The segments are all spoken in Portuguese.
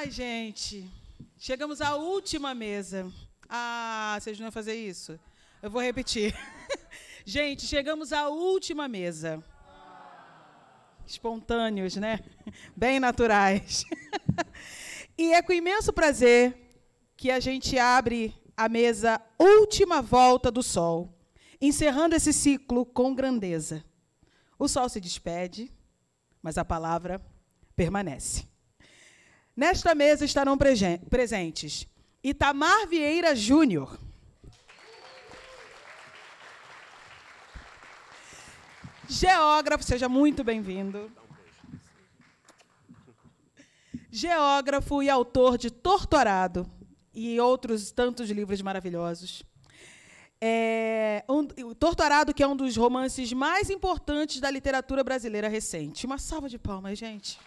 Ai, gente, chegamos à última mesa. Ah, vocês não iam fazer isso? Eu vou repetir. Gente, chegamos à última mesa. Espontâneos, né? Bem naturais. E é com imenso prazer que a gente abre a mesa Última Volta do Sol, encerrando esse ciclo com grandeza. O sol se despede, mas a palavra permanece. Nesta mesa estarão presentes Itamar Vieira Júnior, geógrafo, seja muito bem-vindo. Geógrafo e autor de Torturado e outros tantos livros maravilhosos. Torturado, que é um dos romances mais importantes da literatura brasileira recente. Uma salva de palmas, gente.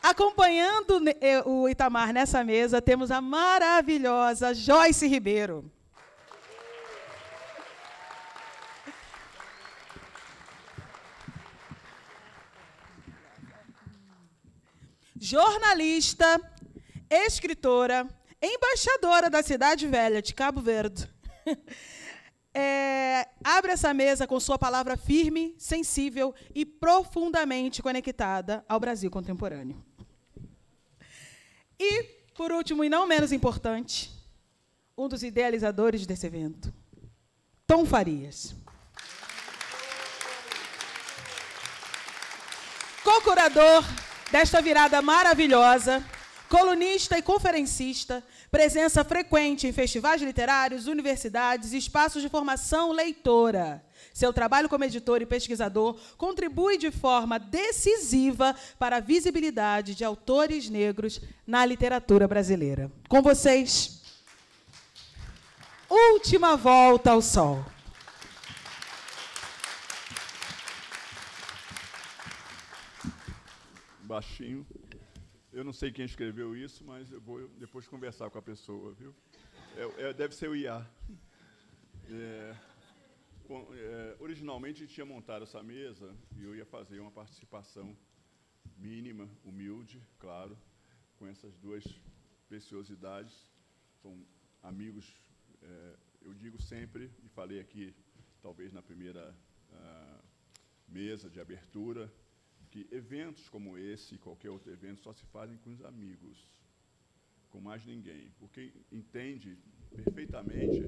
Acompanhando o Itamar nessa mesa, temos a maravilhosa Joyce Ribeiro. Jornalista, escritora, embaixadora da Cidade Velha de Cabo Verde. Abre essa mesa com sua palavra firme, sensível e profundamente conectada ao Brasil contemporâneo. E, por último, e não menos importante, um dos idealizadores desse evento, Tom Farias. Co-curador desta virada maravilhosa, colunista e conferencista, presença frequente em festivais literários, universidades e espaços de formação leitora. Seu trabalho como editor e pesquisador contribui de forma decisiva para a visibilidade de autores negros na literatura brasileira. Com vocês, Última Volta ao Sol. Baixinho. Eu não sei quem escreveu isso, mas eu vou depois conversar com a pessoa, viu? Deve ser o IA. Originalmente, a gente tinha montado essa mesa e eu ia fazer uma participação mínima, humilde, claro, com essas duas preciosidades. São amigos, eu digo sempre, e falei aqui, talvez na primeira mesa de abertura, que eventos como esse e qualquer outro evento só se fazem com os amigos, com mais ninguém, porque entende perfeitamente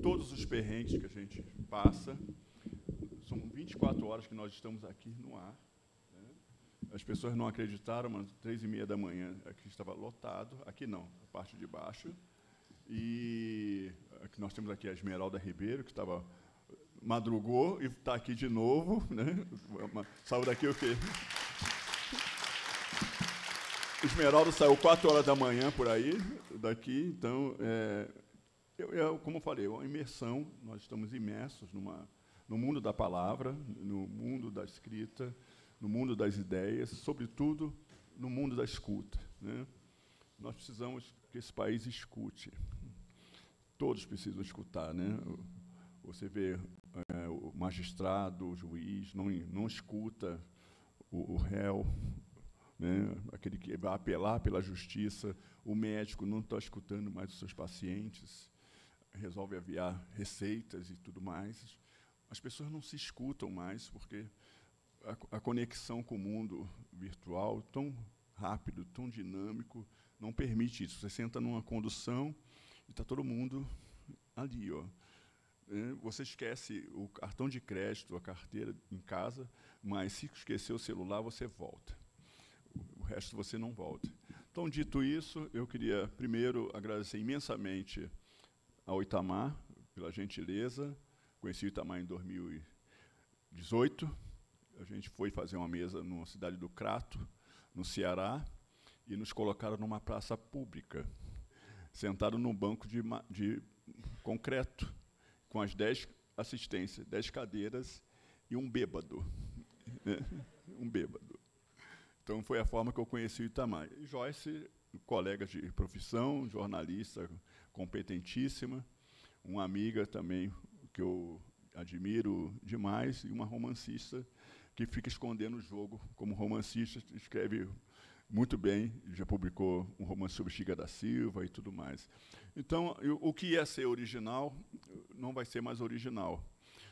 todos os perrengues que a gente passa. São 24 horas que nós estamos aqui no ar. Né? As pessoas não acreditaram, mas 3h30 da manhã aqui estava lotado. Aqui não, a parte de baixo. E nós temos aqui a Esmeralda Ribeiro, que madrugou e está aqui de novo. Né? Saiu daqui o quê? Esmeralda saiu 4 horas da manhã por aí, daqui. Então, como eu falei, é uma imersão. Nós estamos imersos no mundo da palavra, no mundo da escrita, no mundo das ideias, sobretudo no mundo da escuta. Né? Nós precisamos que esse país escute. Todos precisam escutar. Né? Você vê o magistrado, o juiz, não escuta o réu, né? Aquele que vai apelar pela justiça, o médico não está escutando mais os seus pacientes, resolve aviar receitas e tudo mais. As pessoas não se escutam mais, porque a conexão com o mundo virtual, tão rápido, tão dinâmico, não permite isso. Você senta numa condução e está todo mundo ali, ó. Você esquece o cartão de crédito, a carteira em casa, mas se esquecer o celular, você volta. O resto você não volta. Então, dito isso, eu queria primeiro agradecer imensamente ao Itamar pela gentileza. Conheci o Itamar em 2018. A gente foi fazer uma mesa na cidade do Crato, no Ceará, e nos colocaram numa praça pública, sentado num banco de concreto, com as 10 assistências, 10 cadeiras e um bêbado. Né? Um bêbado. Então, foi a forma que eu conheci o Itamar. E Joyce, colega de profissão, jornalista competentíssima, uma amiga também, que eu admiro demais, e uma romancista que fica escondendo o jogo como romancista, escreve muito bem, já publicou um romance sobre Chica da Silva e tudo mais. Então, o que ia ser original não vai ser mais original,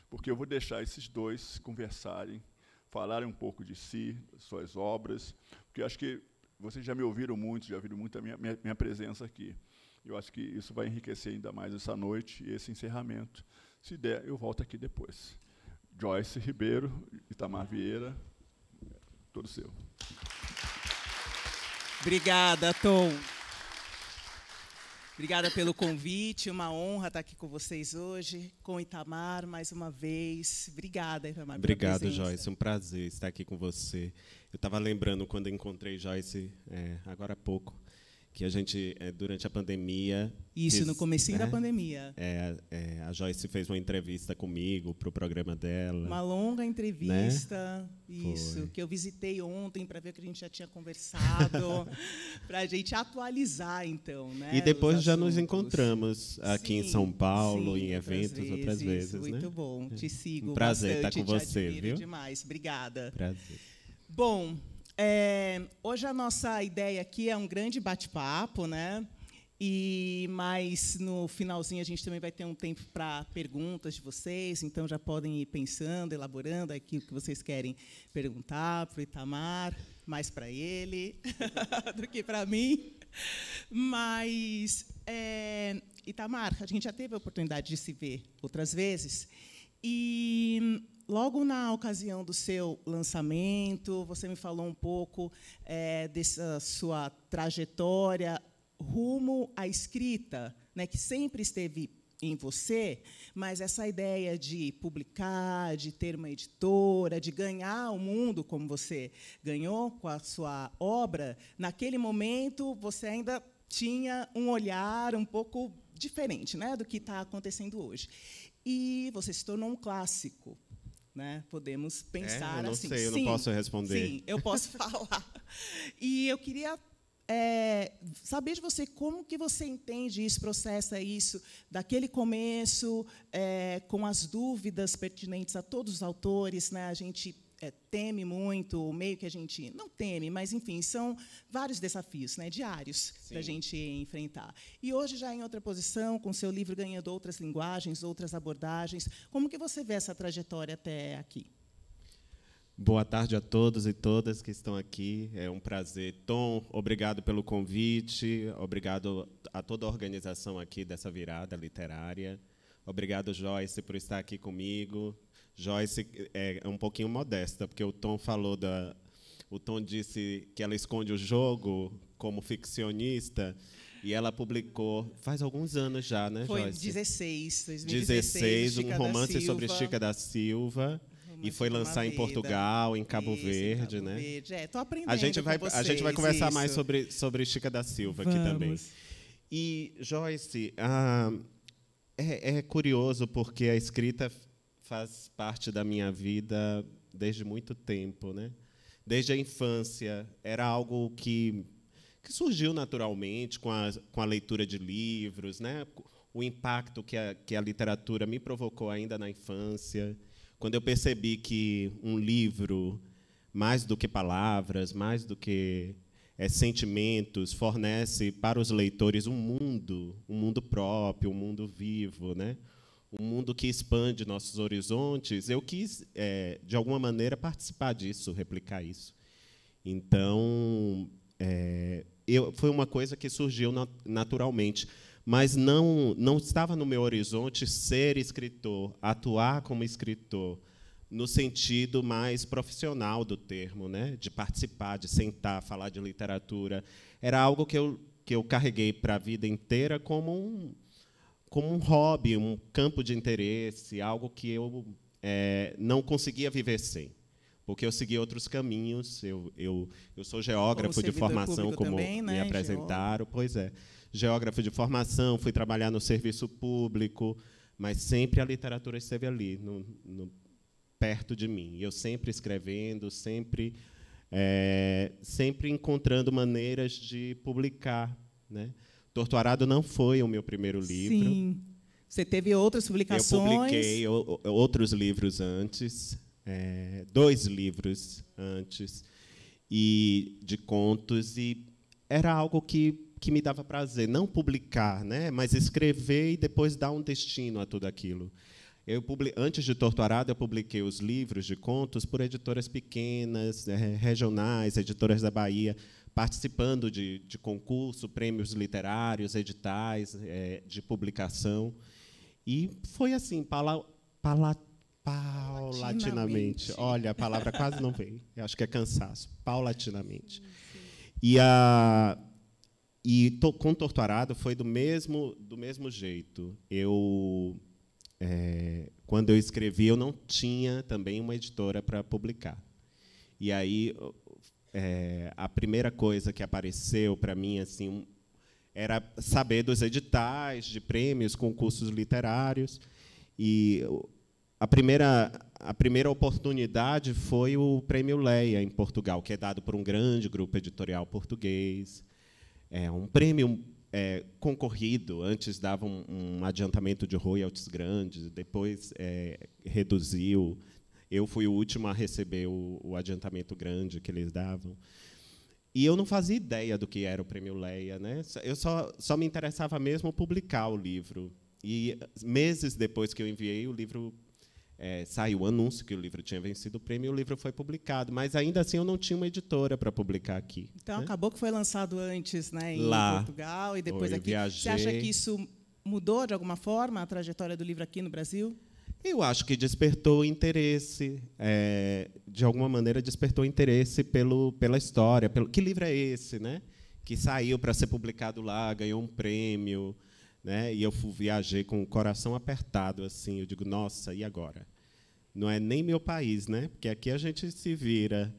porque eu vou deixar esses dois conversarem, falarem um pouco de si, suas obras, porque eu acho que vocês já me ouviram muito, já viram muito a minha presença aqui. Eu acho que isso vai enriquecer ainda mais essa noite e esse encerramento. Se der, eu volto aqui depois. Joyce Ribeiro, Itamar Vieira, todo seu. Obrigada, Tom. Obrigada pelo convite, uma honra estar aqui com vocês hoje, com Itamar, mais uma vez. Obrigada, Itamar. Obrigado, Joyce, um prazer estar aqui com você. Eu estava lembrando, quando eu encontrei Joyce, agora há pouco, que a gente, durante a pandemia... Isso, no comecinho da pandemia. A Joyce fez uma entrevista comigo para o programa dela. Uma longa entrevista, né? Isso, Foi. que eu visitei ontem para ver o que a gente já tinha conversado, para a gente atualizar, então. Né, e depois já nos assuntos. Encontramos aqui em São Paulo, em eventos, outras vezes. Isso, muito né? bom, te sigo um prazer bastante, estar com você, admiro viu? demais, obrigada. Prazer. Bom, hoje a nossa ideia aqui é um grande bate-papo, né? Mas no finalzinho a gente também vai ter um tempo para perguntas de vocês, então já podem ir pensando, elaborando aqui o que vocês querem perguntar para o Itamar, mais para ele do que para mim. Mas, Itamar, a gente já teve a oportunidade de se ver outras vezes, e logo na ocasião do seu lançamento, você me falou um pouco dessa sua trajetória rumo à escrita, né, que sempre esteve em você, mas essa ideia de publicar, de ter uma editora, de ganhar o mundo como você ganhou com a sua obra, naquele momento você ainda tinha um olhar um pouco diferente, né, do que está acontecendo hoje. E você se tornou um clássico. Né? Podemos pensar eu não assim. sei, eu sim, não posso responder. Sim, eu posso falar. E eu queria saber de você como que você entende isso, processa isso, daquele começo, com as dúvidas pertinentes a todos os autores. Né? A gente teme muito, meio que a gente não teme, mas, enfim, são vários desafios, né, diários para a gente enfrentar. E hoje, já em outra posição, com seu livro ganhando outras linguagens, outras abordagens, como que você vê essa trajetória até aqui? Boa tarde a todos e todas que estão aqui. É um prazer. Tom, obrigado pelo convite. Obrigado a toda a organização aqui dessa virada literária. Obrigado, Joyce, por estar aqui comigo. Joyce é um pouquinho modesta, porque o Tom falou o Tom disse que ela esconde o jogo como ficcionista, e ela publicou faz alguns anos já, né, Joyce? Foi 2016, um romance sobre Chica da Silva. E foi lançar em Portugal, em Cabo Verde, né? Estou aprendendo a gente vai conversar mais sobre Chica da Silva aqui também. E, Joyce, é curioso, porque a escrita faz parte da minha vida desde muito tempo, né? Desde a infância. Era algo que surgiu naturalmente com a leitura de livros, né? O impacto que a literatura me provocou ainda na infância. Quando eu percebi que um livro, mais do que palavras, mais do que sentimentos, fornece para os leitores um mundo próprio, um mundo vivo, né? Um mundo que expande nossos horizontes, eu quis, de alguma maneira, participar disso, replicar isso. Então, foi uma coisa que surgiu naturalmente, mas não estava no meu horizonte ser escritor, atuar como escritor, no sentido mais profissional do termo, né? De participar, de sentar, falar de literatura. Era algo que eu carreguei para a vida inteira como um hobby, um campo de interesse, algo que eu não conseguia viver sem, porque eu segui outros caminhos. Eu sou geógrafo de formação, como também, né? Me apresentaram. Pois é. Geógrafo de formação, fui trabalhar no serviço público, mas sempre a literatura esteve ali, perto de mim. Eu sempre escrevendo, sempre encontrando maneiras de publicar, né? Torto Arado não foi o meu primeiro livro. Sim. Você teve outras publicações? Eu publiquei outros livros antes, 2 livros antes, e de contos, e era algo que me dava prazer, não publicar, né, mas escrever e depois dar um destino a tudo aquilo. Antes de Torturado, eu publiquei os livros de contos por editoras pequenas, regionais, editoras da Bahia, participando de concurso, prêmios literários, editais de publicação. E foi assim, paulatinamente. Olha, a palavra quase não veio. Eu acho que é cansaço. Paulatinamente. Com Torturado foi do mesmo jeito. Quando eu escrevi, eu não tinha também uma editora para publicar. E aí a primeira coisa que apareceu para mim assim era saber dos editais de prêmios, concursos literários. E a primeira oportunidade foi o Prêmio Leia, em Portugal, que é dado por um grande grupo editorial português. É um prêmio concorrido. Antes dava um adiantamento de royalties grandes, depois reduziu. Eu fui o último a receber o adiantamento grande que eles davam. E eu não fazia ideia do que era o Prêmio Leia, né? Eu só me interessava mesmo publicar o livro. E meses depois que eu enviei, o livro saiu o anúncio que o livro tinha vencido o prêmio, e o livro foi publicado. Mas ainda assim eu não tinha uma editora para publicar aqui. Então, né? Acabou que foi lançado antes, né, em Portugal e depois aqui. Viajei. Você acha que isso mudou de alguma forma a trajetória do livro aqui no Brasil? Eu acho que despertou interesse, de alguma maneira despertou interesse pela história. Que livro é esse, né? Que saiu para ser publicado lá, ganhou um prêmio, né? E eu viajei com o coração apertado, assim. Eu digo, nossa, e agora? Não é nem meu país, né? Porque aqui a gente se vira.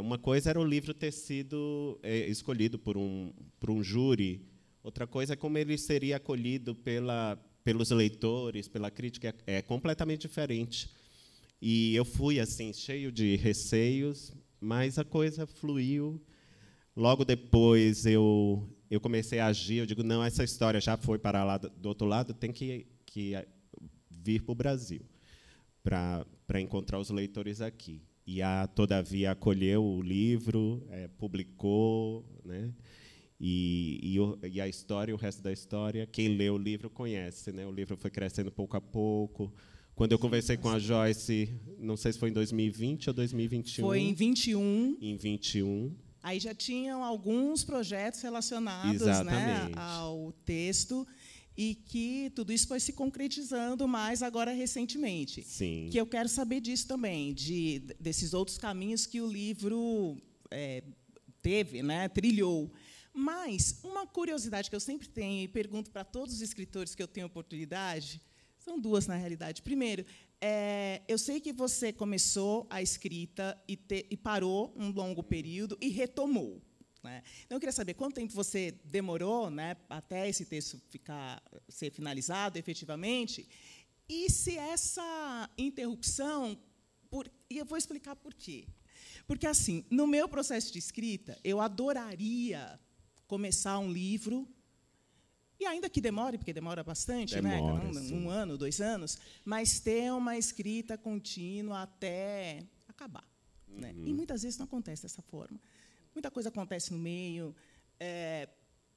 Uma coisa era o livro ter sido escolhido por um júri. Outra coisa é como ele seria acolhido pelos leitores, pela crítica, é completamente diferente. E eu fui assim cheio de receios, mas a coisa fluiu. Logo depois eu comecei a agir. Eu digo, não, essa história já foi para lá do outro lado, tem que vir para o Brasil para encontrar os leitores aqui. E a Todavia acolheu o livro, publicou, né? E a história, o resto da história, quem lê o livro conhece, né? O livro foi crescendo pouco a pouco. Quando eu conversei com a Joyce, não sei se foi em 2020 ou 2021. Foi em 21. Em 21. Aí já tinham alguns projetos relacionados, né, ao texto, e que tudo isso foi se concretizando mais agora recentemente. Sim. Que eu quero saber disso também, desses outros caminhos que o livro teve, né, trilhou. Mas uma curiosidade que eu sempre tenho e pergunto para todos os escritores que eu tenho oportunidade, são duas, na realidade. Primeiro, eu sei que você começou a escrita e parou um longo período e retomou. Né? Então, eu queria saber quanto tempo você demorou, né, até esse texto ser finalizado, efetivamente, e se essa interrupção... E eu vou explicar por quê. Porque, assim, no meu processo de escrita, eu adoraria começar um livro, e ainda que demore, porque demora bastante, demora, né? 1 ano, 2 anos, mas ter uma escrita contínua até acabar. Uhum. Né? E muitas vezes não acontece dessa forma. Muita coisa acontece no meio,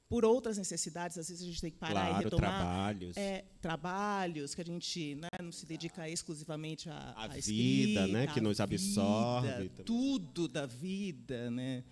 por outras necessidades, às vezes a gente tem que parar e retomar. Trabalhos. Trabalhos que a gente, né, não se dedica exclusivamente à vida, escrita, né, que nos absorve. Tudo da vida, né?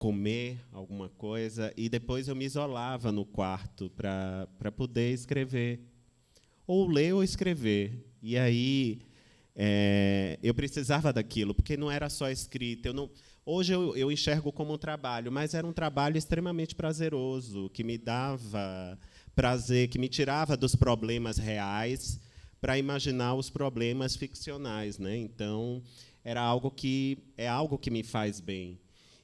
comer alguma coisa, e depois eu me isolava no quarto para poder escrever, ou ler ou escrever. E aí eu precisava daquilo, porque não era só escrita. Hoje eu enxergo como um trabalho, mas era um trabalho extremamente prazeroso, que me dava prazer, que me tirava dos problemas reais para imaginar os problemas ficcionais, né? Então, é algo que me faz bem.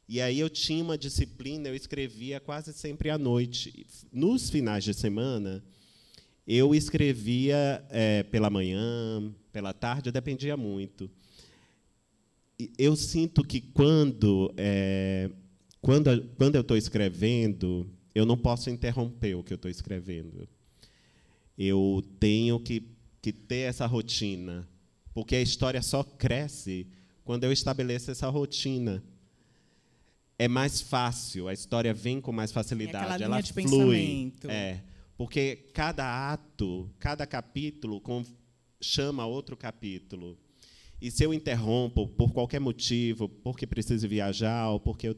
E aí eu tinha uma disciplina, eu escrevia quase sempre à noite. Nos finais de semana, eu escrevia pela manhã, pela tarde, dependia muito. Eu sinto que quando eu estou escrevendo, eu não posso interromper o que eu estou escrevendo. Eu tenho que ter essa rotina, porque a história só cresce quando eu estabeleço essa rotina. É mais fácil, a história vem com mais facilidade, ela de flui. Pensamento. Porque cada ato, cada capítulo chama outro capítulo. E se eu interrompo por qualquer motivo, porque preciso viajar, ou porque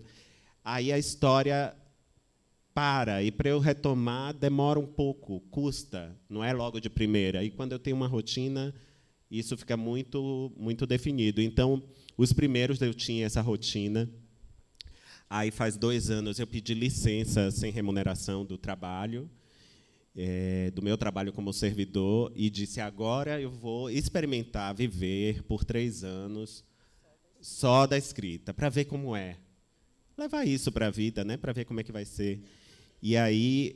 aí a história para, e para eu retomar demora um pouco, custa, não é logo de primeira. E quando eu tenho uma rotina, isso fica muito, muito definido. Então, os primeiros eu tinha essa rotina. Aí, faz 2 anos, eu pedi licença sem remuneração do trabalho, do meu trabalho como servidor, e disse, agora eu vou experimentar viver por 3 anos só da escrita, para ver como é. Levar isso para a vida, né, para ver como é que vai ser. E aí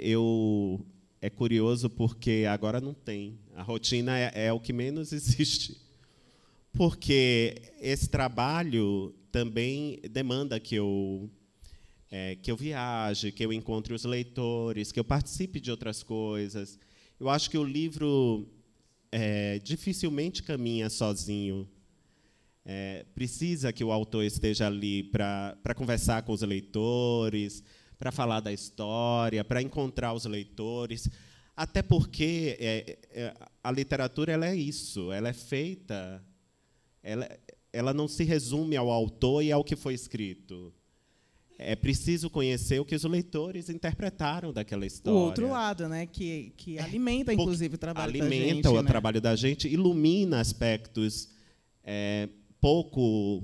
é curioso porque agora não tem. A rotina é o que menos existe. Porque esse trabalho também demanda que eu viaje, que eu encontre os leitores, que eu participe de outras coisas. Eu acho que o livro dificilmente caminha sozinho. Precisa que o autor esteja ali para conversar com os leitores, para falar da história, para encontrar os leitores. Até porque a literatura ela é isso, ela é feita... Ela não se resume ao autor e ao que foi escrito. É preciso conhecer o que os leitores interpretaram daquela história. O outro lado, né, que alimenta, inclusive, o trabalho da gente. Alimenta o trabalho da gente, ilumina aspectos pouco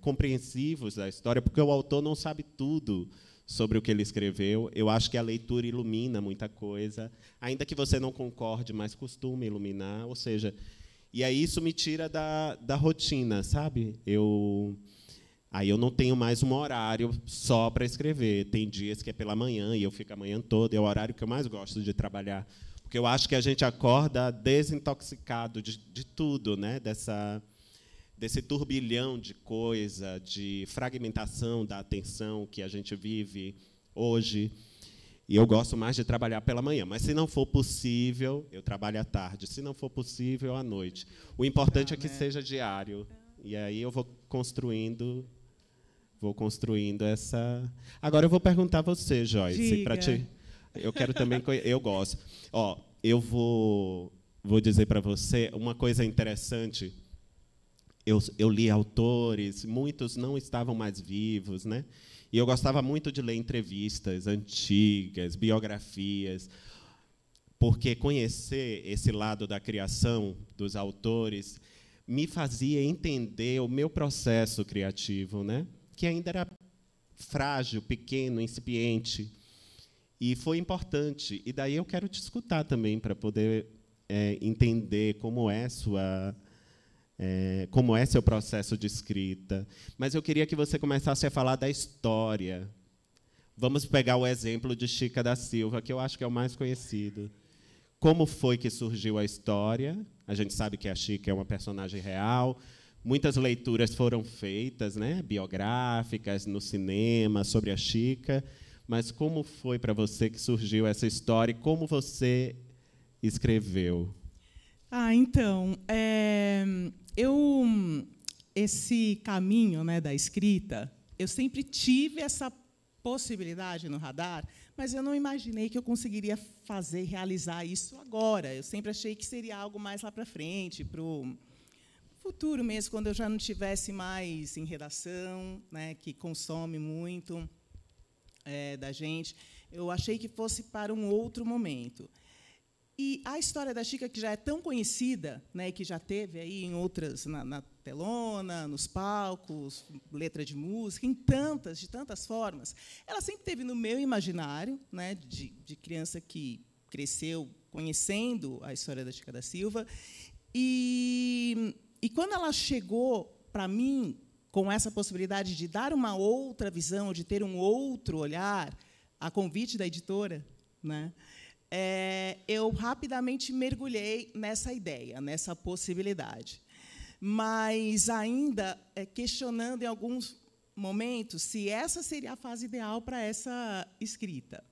compreensivos da história, porque o autor não sabe tudo sobre o que ele escreveu. Eu acho que a leitura ilumina muita coisa, ainda que você não concorde, mas costuma iluminar. Ou seja, e aí isso me tira da rotina, sabe? Aí eu não tenho mais um horário só para escrever. Tem dias que é pela manhã, e eu fico a manhã toda. É o horário que eu mais gosto de trabalhar, porque eu acho que a gente acorda desintoxicado de tudo, né? Desse turbilhão de coisa, de fragmentação da atenção que a gente vive hoje. E eu gosto mais de trabalhar pela manhã. Mas, se não for possível, eu trabalho à tarde. Se não for possível, à noite. O importante é que seja diário. E aí eu vou construindo essa... Agora eu vou perguntar a você, Joyce. Para ti, eu quero também... Eu gosto. Eu vou dizer para você uma coisa interessante. Eu li autores, muitos não estavam mais vivos, né? E eu gostava muito de ler entrevistas antigas, biografias, porque conhecer esse lado da criação dos autores me fazia entender o meu processo criativo, né? Que ainda era frágil, pequeno, incipiente. E foi importante. E daí eu quero te escutar também, para poder entender como é seu processo de escrita. Mas eu queria que você começasse a falar da história. Vamos pegar o exemplo de Chica da Silva, que eu acho que é o mais conhecido. Como foi que surgiu a história? A gente sabe que a Chica é uma personagem real. Muitas leituras foram feitas, né, biográficas, no cinema, sobre a Chica. Mas como foi para você que surgiu essa história e como você escreveu? Então, esse caminho, né, da escrita, eu sempre tive essa possibilidade no radar, mas eu não imaginei que eu conseguiria realizar isso agora. Eu sempre achei que seria algo mais lá para frente, futuro mesmo, quando eu já não estivesse mais em redação, né, que consome muito da gente, eu achei que fosse para um outro momento. E a história da Chica, que já é tão conhecida, né, que já teve aí em outras, na telona, nos palcos, letra de música, de tantas formas, ela sempre teve no meu imaginário, né, de criança que cresceu conhecendo a história da Chica da Silva. E quando ela chegou para mim com essa possibilidade de dar uma outra visão, de ter um outro olhar, a convite da editora, né, eu rapidamente mergulhei nessa ideia, nessa possibilidade. Mas ainda questionando em alguns momentos se essa seria a fase ideal para essa escrita.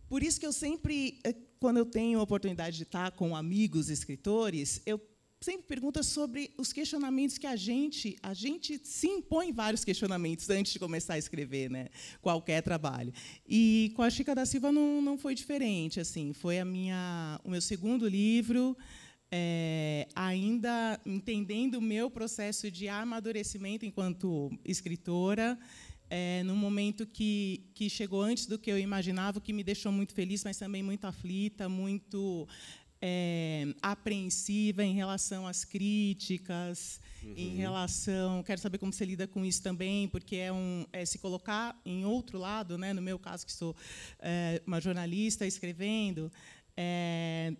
Por isso que eu sempre, quando eu tenho a oportunidade de estar com amigos escritores, eu sempre pergunto sobre os questionamentos que a gente se impõe vários questionamentos antes de começar a escrever, né, qualquer trabalho. E com a Chica da Silva não foi diferente. Assim, foi o meu segundo livro, ainda entendendo o meu processo de amadurecimento enquanto escritora, num momento que chegou antes do que eu imaginava, que me deixou muito feliz, mas também muito aflita, muito apreensiva em relação às críticas, em relação... Quero saber como você lida com isso também, porque é se colocar em outro lado, né? No meu caso, que sou uma jornalista escrevendo,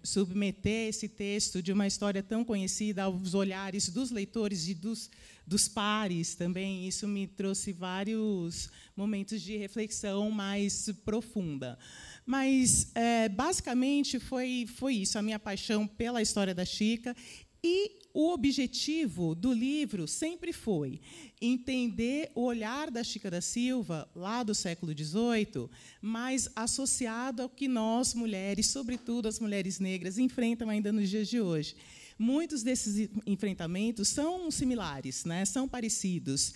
submeter esse texto de uma história tão conhecida aos olhares dos leitores e dos pares também. Isso me trouxe vários momentos de reflexão mais profunda. Mas, basicamente, foi isso, a minha paixão pela história da Chica. E o objetivo do livro sempre foi entender o olhar da Chica da Silva, lá do século XVIII, mas associado ao que nós, mulheres, sobretudo as mulheres negras, enfrentam ainda nos dias de hoje. Muitos desses enfrentamentos são similares, né? São parecidos.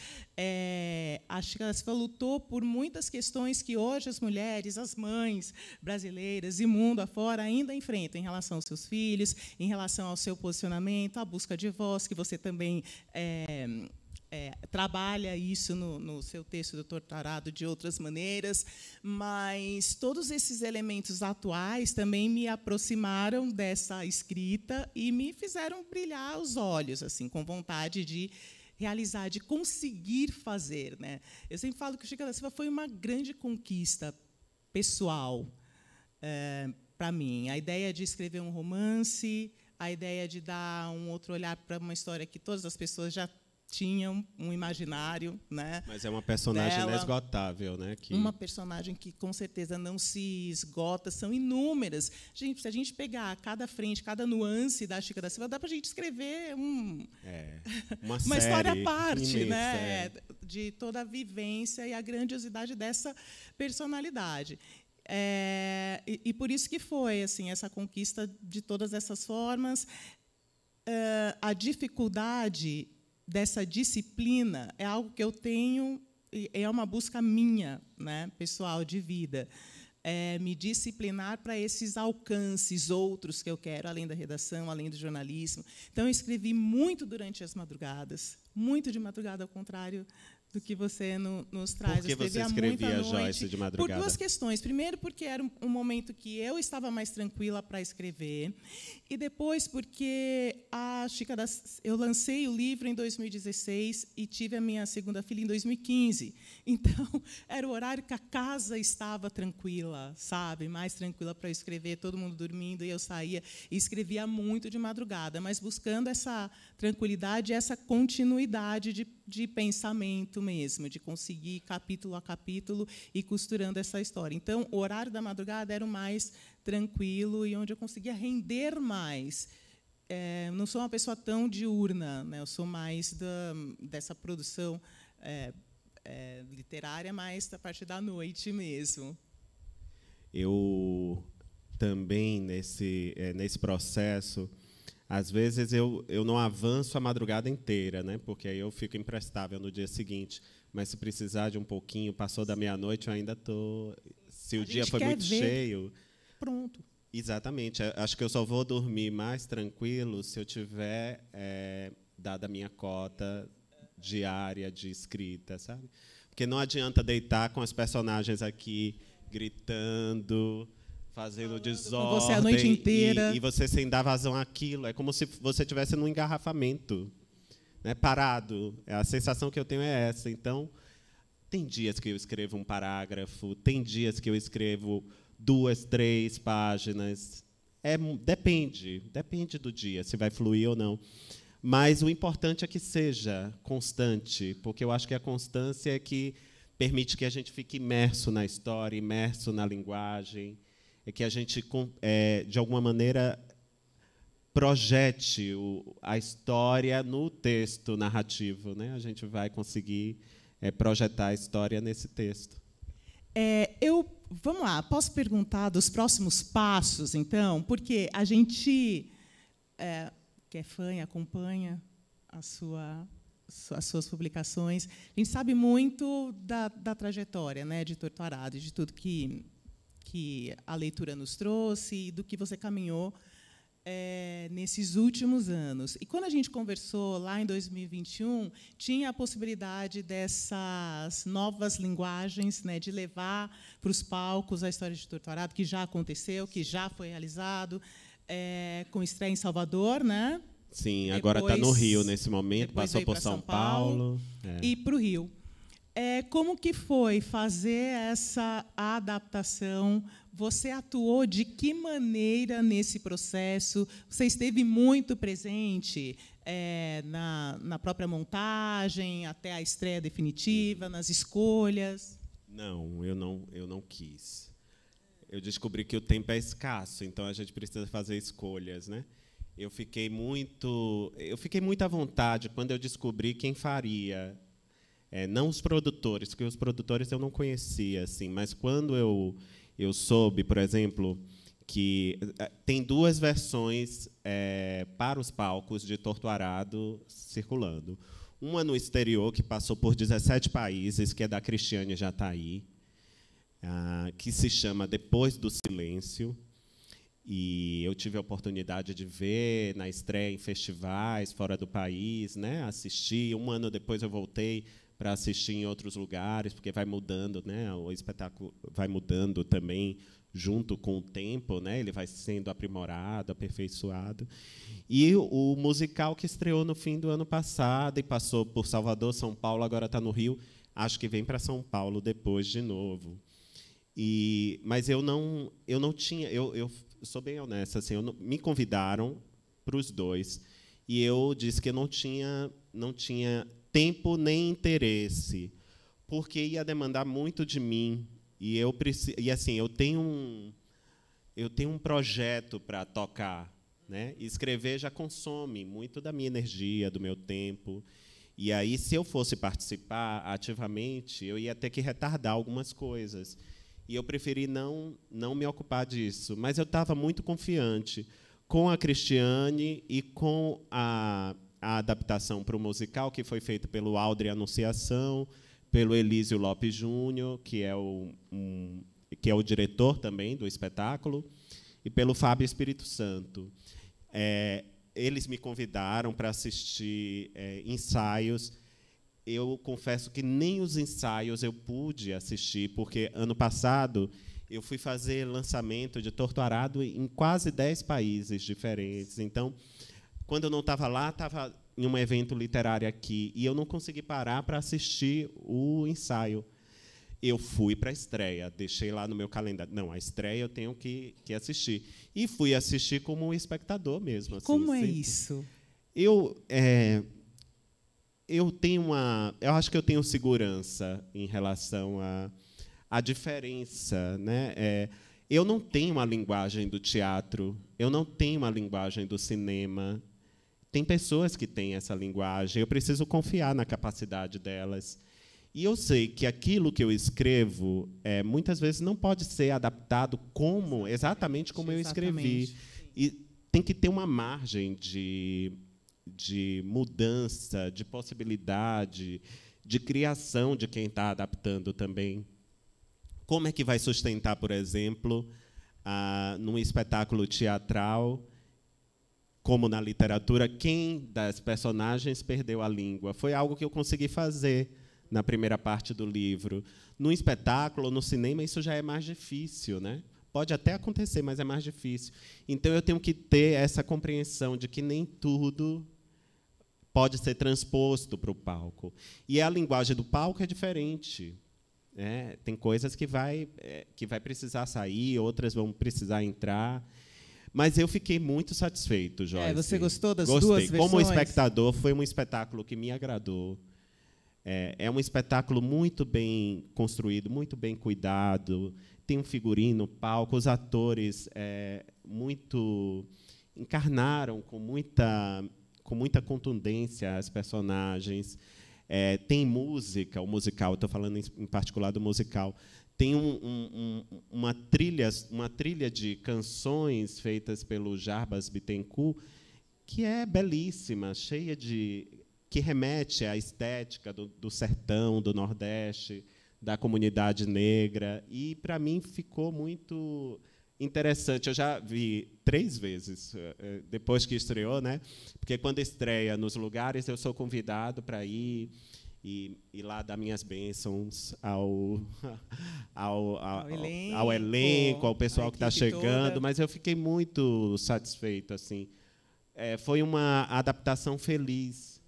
A Chica da Silva lutou por muitas questões que hoje as mulheres, as mães brasileiras e mundo afora ainda enfrentam em relação aos seus filhos, em relação ao seu posicionamento, à busca de voz, que você também trabalha isso no seu texto, doutorado, de outras maneiras, mas todos esses elementos atuais também me aproximaram dessa escrita e me fizeram brilhar os olhos, assim, com vontade de realizar, de conseguir fazer, né? Eu sempre falo que o Chica da Silva foi uma grande conquista pessoal para mim. A ideia de escrever um romance, a ideia de dar um outro olhar para uma história que todas as pessoas já tinham um imaginário, né? Mas é uma personagem inesgotável, né? Uma personagem que, com certeza, não se esgota. São inúmeras. Gente, se a gente pegar cada frente, cada nuance da Chica da Silva, dá para a gente escrever uma história à parte, imensa, né? De toda a vivência e a grandiosidade dessa personalidade. E por isso que foi assim, essa conquista de todas essas formas. A dificuldade dessa disciplina é algo que eu tenho, é uma busca minha, né, pessoal, de vida. Me disciplinar para esses alcances outros que eu quero, além da redação, além do jornalismo. Então, eu escrevi muito durante as madrugadas, muito de madrugada, ao contrário do que você nos traz. Por que você escrevia Joyce de madrugada? Por duas questões. Primeiro, porque era um momento que eu estava mais tranquila para escrever, e depois porque eu lancei o livro em 2016 e tive a minha segunda filha em 2015. Então, era o horário que a casa estava tranquila, sabe? Mais tranquila para escrever, todo mundo dormindo, e eu saía e escrevia muito de madrugada, mas buscando essa tranquilidade, essa continuidade de pensamento mesmo, de conseguir capítulo a capítulo e costurando essa história. Então, o horário da madrugada era o mais tranquilo e onde eu conseguia render mais. Não sou uma pessoa tão diurna, né? Eu sou mais dessa produção literária, mais a partir da noite mesmo. Eu também, nesse processo, às vezes eu não avanço a madrugada inteira, né? Porque aí eu fico imprestável no dia seguinte. Mas se precisar de um pouquinho, passou da meia-noite, eu ainda estou... Se o dia foi muito cheio... Pronto. Exatamente. Acho que eu só vou dormir mais tranquilo se eu tiver dada a minha cota diária de escrita, sabe? Porque não adianta deitar com as personagens aqui gritando, fazendo desordem, você a noite inteira. E você sem dar vazão àquilo. É como se você estivesse num engarrafamento, né, parado. A sensação que eu tenho é essa. Então, tem dias que eu escrevo um parágrafo, tem dias que eu escrevo 2, 3 páginas. Depende do dia, se vai fluir ou não. Mas o importante é que seja constante, porque eu acho que a constância é que permite que a gente fique imerso na história, imerso na linguagem, é que a gente, de alguma maneira, projete a história no texto narrativo, né? A gente vai conseguir projetar a história nesse texto. Vamos lá, posso perguntar dos próximos passos, então? Porque a gente, que é fã e acompanha as suas publicações, a gente sabe muito da trajetória, né, de Torturado, e de tudo que a leitura nos trouxe e do que você caminhou nesses últimos anos. E quando a gente conversou lá em 2021, tinha a possibilidade dessas novas linguagens, né, de levar para os palcos a história de Torturado, que já aconteceu, que já foi realizado, com estreia em Salvador, né? Sim, agora está no Rio nesse momento, passou por São Paulo. E para o Rio. Como que foi fazer essa adaptação? Você atuou de que maneira nesse processo? Você esteve muito presente na própria montagem, até a estreia definitiva, nas escolhas? Não, eu não quis. Eu descobri que o tempo é escasso, então a gente precisa fazer escolhas, né? Eu fiquei muito à vontade quando eu descobri quem faria. Não os produtores, porque os produtores eu não conhecia, assim, mas quando eu soube, por exemplo, que tem 2 versões para os palcos de Torturado circulando. Uma no exterior, que passou por 17 países, que é da Cristiane Jataí, que se chama Depois do Silêncio. E eu tive a oportunidade de ver na estreia em festivais fora do país, né? Assistir. Um ano depois eu voltei para assistir em outros lugares, porque vai mudando, né? O espetáculo vai mudando também junto com o tempo, né? Ele vai sendo aprimorado, aperfeiçoado. E o musical que estreou no fim do ano passado e passou por Salvador, São Paulo, agora está no Rio. Acho que vem para São Paulo depois de novo. Mas eu não tinha, eu sou bem honesta, assim, me convidaram para os 2 e eu disse que não tinha tempo nem interesse, porque ia demandar muito de mim e assim, eu tenho um projeto para tocar, né? E escrever já consome muito da minha energia, do meu tempo. E aí, se eu fosse participar ativamente, eu ia ter que retardar algumas coisas. E eu preferi não me ocupar disso. Mas eu estava muito confiante com a Cristiane e com a adaptação para o musical, que foi feita pelo Aldre Anunciação, pelo Elísio Lopes Júnior, que é o diretor também do espetáculo, e pelo Fábio Espírito Santo. Eles me convidaram para assistir ensaios. Eu confesso que nem os ensaios eu pude assistir, porque, ano passado, eu fui fazer lançamento de Torturado em quase 10 países diferentes. Então, quando eu não estava lá, estava em um evento literário aqui, e eu não consegui parar para assistir o ensaio. Eu fui para a estreia, deixei lá no meu calendário. Não, a estreia eu tenho que assistir. E fui assistir como um espectador mesmo. Assim, como é isso? Eu acho que eu tenho segurança em relação à diferença, né? Eu não tenho uma linguagem do teatro, eu não tenho uma linguagem do cinema. Tem pessoas que têm essa linguagem, eu preciso confiar na capacidade delas. E eu sei que aquilo que eu escrevo, muitas vezes, não pode ser adaptado exatamente como eu escrevi. E tem que ter uma margem de mudança, de possibilidade, de criação de quem está adaptando também. Como é que vai sustentar, por exemplo, num espetáculo teatral, como na literatura, quem das personagens perdeu a língua. Foi algo que eu consegui fazer na primeira parte do livro. No espetáculo, no cinema, isso já é mais difícil, né? Pode até acontecer, mas é mais difícil. Então, eu tenho que ter essa compreensão de que nem tudo pode ser transposto para o palco. E a linguagem do palco é diferente. Tem coisas que vai precisar sair, outras vão precisar entrar. Mas eu fiquei muito satisfeito, Joyce. Você gostou das duas versões? Como espectador, foi um espetáculo que me agradou. É um espetáculo muito bem construído, muito bem cuidado. Tem um figurino, palco, os atores muito encarnaram com muita contundência as personagens. Tem música, o musical, estou falando em particular do musical. Tem uma trilha de canções feitas pelo Jarbas Bittencourt que é belíssima, cheia que remete à estética do sertão, do Nordeste, da comunidade negra. E, para mim, ficou muito interessante. Eu já vi 3 vezes, depois que estreou, né? Porque, quando estreia nos lugares, eu sou convidado para ir e lá dar minhas bênçãos ao elenco, ao pessoal que está chegando. Toda. Mas eu fiquei muito satisfeito. Assim. Foi uma adaptação feliz.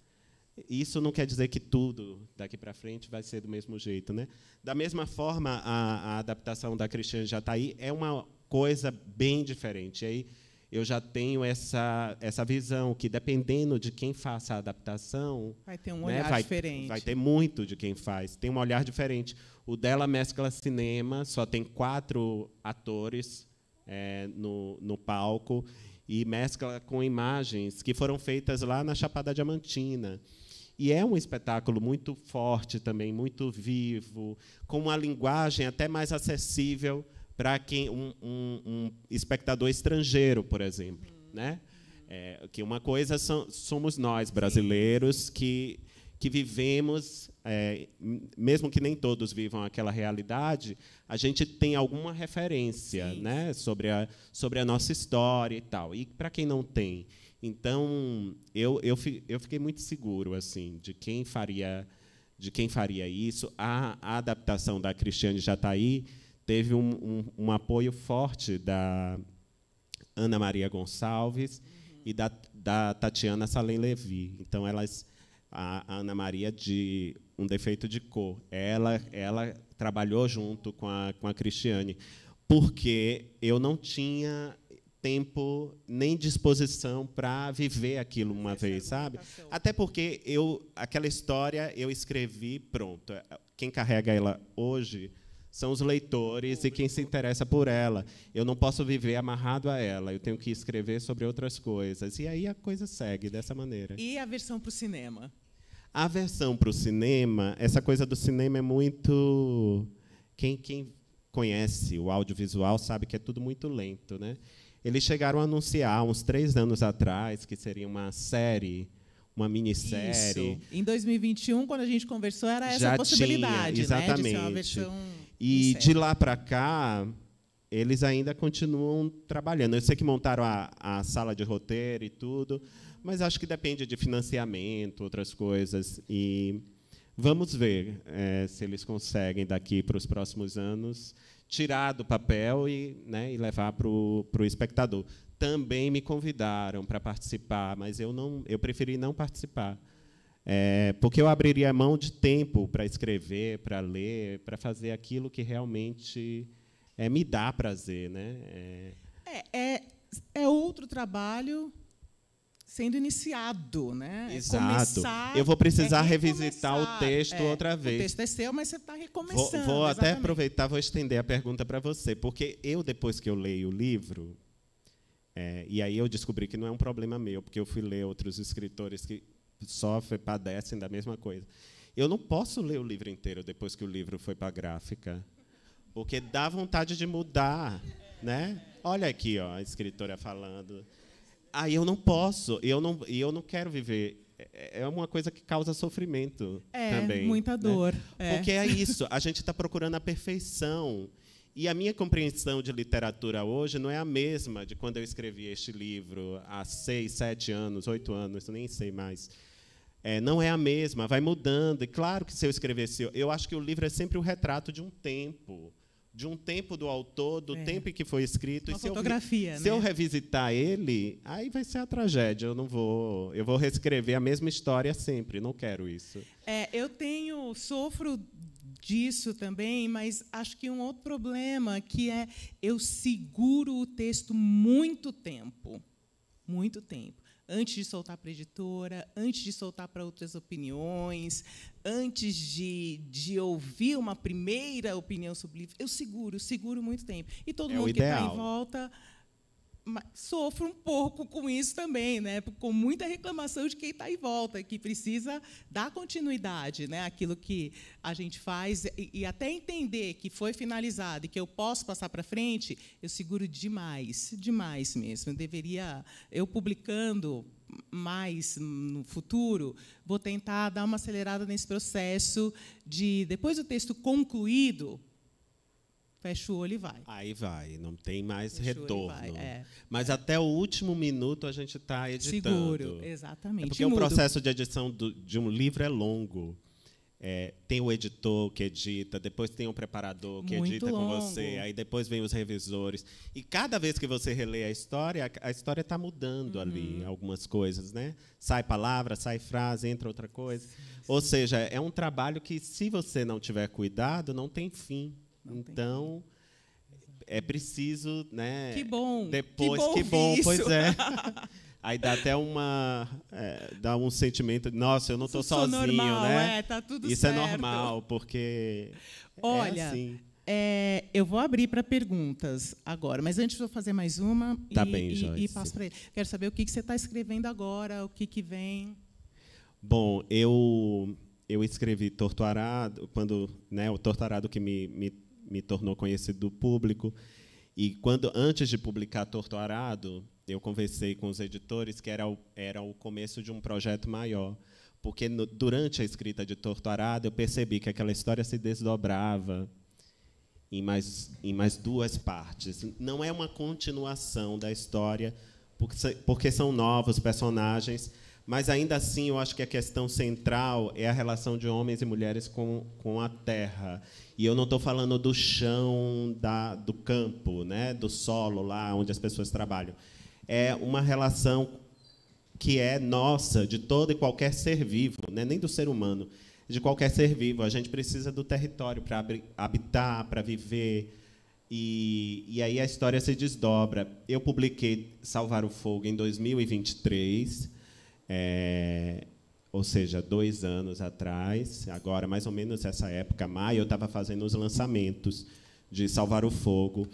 Isso não quer dizer que tudo daqui para frente vai ser do mesmo jeito, né? Da mesma forma, a adaptação da Cristiane Jatahy é uma coisa bem diferente. Aí eu já tenho essa visão que, dependendo de quem faça a adaptação, vai ter um olhar diferente. Vai ter muito de quem faz. Tem um olhar diferente. O dela mescla cinema, só tem 4 atores no palco, e mescla com imagens que foram feitas lá na Chapada Diamantina. E é um espetáculo muito forte também, muito vivo, com uma linguagem até mais acessível para quem um espectador estrangeiro, por exemplo, né? Que uma coisa somos nós brasileiros que vivemos, mesmo que nem todos vivam aquela realidade, a gente tem alguma referência, né, sobre a nossa história e tal. E para quem não tem, então eu fiquei muito seguro assim de quem faria isso. A adaptação da Cristiane Jatahy teve um apoio forte da Ana Maria Gonçalves e da Tatiana Salem Levi. Então, a Ana Maria, de Um Defeito de Cor, ela trabalhou junto com a Cristiane, porque eu não tinha tempo nem disposição para viver aquilo uma vez, sabe? Até porque aquela história eu escrevi, pronto. Quem carrega ela hoje são os leitores e quem se interessa por ela. Eu não posso viver amarrado a ela, eu tenho que escrever sobre outras coisas. E aí a coisa segue dessa maneira. E a versão para o cinema? A versão para o cinema, essa coisa do cinema é muito... Quem conhece o audiovisual sabe que é tudo muito lento, né? Eles chegaram a anunciar, uns 3 anos atrás, que seria uma série, uma minissérie. Isso. Em 2021, quando a gente conversou, era essa a possibilidade, exatamente, né, de ser uma versão e de lá para cá, eles ainda continuam trabalhando. Eu sei que montaram a sala de roteiro e tudo, mas acho que depende de financiamento, outras coisas. E vamos ver se eles conseguem, daqui para os próximos anos, tirar do papel e levar para o espectador. Também me convidaram para participar, mas eu preferi não participar, porque eu abriria mão de tempo para escrever, para ler, para fazer aquilo que realmente me dá prazer, né? É outro trabalho sendo iniciado, né? Exato. Eu vou precisar revisitar o texto outra vez. O texto é seu, mas você está recomeçando. Vou até aproveitar, vou estender a pergunta para você, porque depois que eu leio o livro, e aí eu descobri que não é um problema meu, porque eu fui ler outros escritores que padecem da mesma coisa. Eu não posso ler o livro inteiro depois que o livro foi para a gráfica, porque dá vontade de mudar, né? Olha aqui, ó, a escritora falando. Aí eu não posso, eu não quero viver. É uma coisa que causa sofrimento também. Muita dor. Né? Porque é isso, a gente está procurando a perfeição. E a minha compreensão de literatura hoje não é a mesma de quando eu escrevi este livro há 6, 7 anos, 8 anos, nem sei mais. Não é a mesma, vai mudando. E claro que se eu escrevesse... Eu acho que o livro é sempre o retrato de um tempo do autor, do tempo em que foi escrito. Uma e se fotografia, se eu revisitar ele, aí vai ser a tragédia. Eu vou reescrever a mesma história sempre. Não quero isso. Eu sofro disso também, mas acho que um outro problema que é eu seguro o texto muito tempo, antes de soltar para a editora, antes de soltar para outras opiniões, antes de ouvir uma primeira opinião sobre o livro, eu seguro muito tempo. E todo mundo que está em volta sofre um pouco com isso também, né? Com muita reclamação de quem está em volta, que precisa dar continuidade, né? Àquilo que a gente faz, e até entender que foi finalizado e que eu posso passar para frente, eu seguro demais mesmo. Eu publicando mais no futuro, vou tentar dar uma acelerada nesse processo de, depois do texto concluído, fecha o olho e vai. Aí vai, não tem mais retorno. Mas até o último minuto a gente está editando. Seguro, exatamente. Porque o processo de edição de um livro é longo. Tem o editor que edita, depois tem o preparador que edita com você, aí depois vem os revisores. E cada vez que você relê a história está mudando ali algumas coisas, né? Sai palavra, sai frase, entra outra coisa. Sim. Ou seja, é um trabalho que, se você não tiver cuidado, não tem fim. Então, é preciso, né? Que bom. Depois, que bom, pois é. Aí dá até dá um sentimento, nossa, eu não estou sozinho, normal, né? Tá tudo Isso certo. É normal, porque olha, assim. Eu vou abrir para perguntas agora, mas antes eu vou fazer mais uma e passo para ele. Quero saber o que você está escrevendo agora, o que vem. Bom, eu escrevi Torto Arado, quando, né, o Torto Arado que me tornou conhecido do público. E antes de publicar Torto Arado, eu conversei com os editores que era o começo de um projeto maior, porque durante a escrita de Torto Arado eu percebi que aquela história se desdobrava em mais duas partes. Não é uma continuação da história, porque são novos personagens, mas ainda assim eu acho que a questão central é a relação de homens e mulheres com a terra. E eu não estou falando do chão do campo, né, do solo, lá onde as pessoas trabalham. É uma relação que é nossa, de todo e qualquer ser vivo, né, nem do ser humano, de qualquer ser vivo. A gente precisa do território para habitar, para viver. E aí a história se desdobra. Eu publiquei Salvar o Fogo em 2023, ou seja, 2 anos atrás, agora mais ou menos essa época, maio, eu estava fazendo os lançamentos de Salvar o Fogo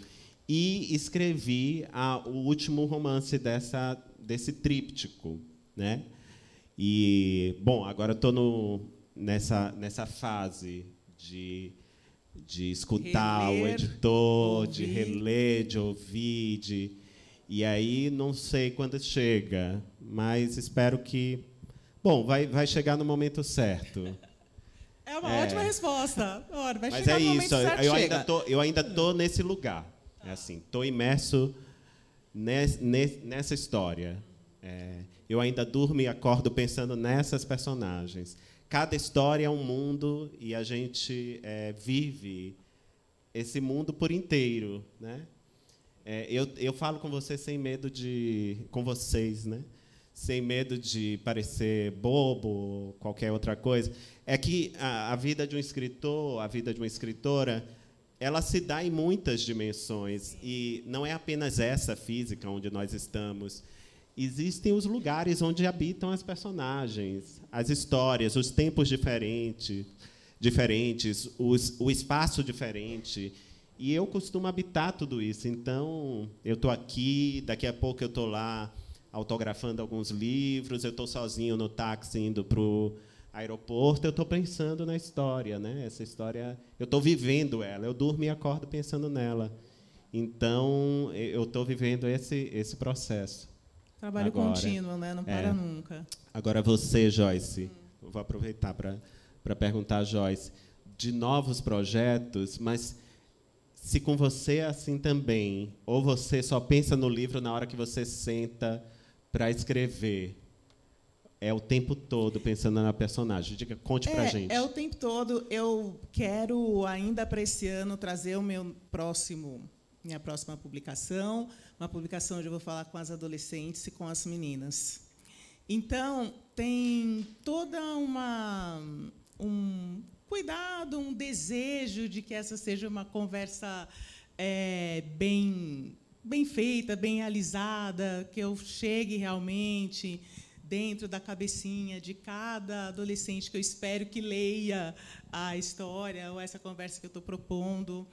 e escrevi o último romance desse tríptico, né? E bom, agora estou nessa fase de escutar o editor, de reler, de ouvir, e aí não sei quando chega, mas espero que... Bom, vai chegar no momento certo. É uma ótima resposta. Vai mas chegar no momento certo. Eu ainda estou nesse lugar. Estou imerso nessa história. Eu ainda durmo e acordo pensando nessas personagens. Cada história é um mundo e a gente vive esse mundo por inteiro, né? Eu falo com vocês sem medo com vocês, né? Sem medo de parecer bobo ou qualquer outra coisa. É que a vida de um escritor, a vida de uma escritora, ela se dá em muitas dimensões e não é apenas essa física onde nós estamos. Existem os lugares onde habitam as personagens, as histórias, os tempos diferentes, o espaço diferente. E eu costumo habitar tudo isso. Então, eu estou aqui, daqui a pouco eu estou lá autografando alguns livros, eu estou sozinho no táxi indo para o aeroporto, eu estou pensando na história, né? Essa história, eu estou vivendo ela, eu durmo e acordo pensando nela. Então, eu estou vivendo esse processo. Trabalho agora, contínuo, né? Não para nunca. Agora você, Joyce, eu vou aproveitar para perguntar a Joyce, de novos projetos, mas se com você é assim também, ou você só pensa no livro na hora que você senta para escrever. É o tempo todo pensando na personagem. Diga, conte pra gente. É o tempo todo. Eu quero ainda para esse ano trazer minha próxima publicação, uma publicação onde eu vou falar com as adolescentes e com as meninas. Então, tem toda um cuidado, um desejo de que essa seja uma conversa bem feita, bem realizada, que eu chegue realmente dentro da cabecinha de cada adolescente que eu espero que leia a história ou essa conversa que eu estou propondo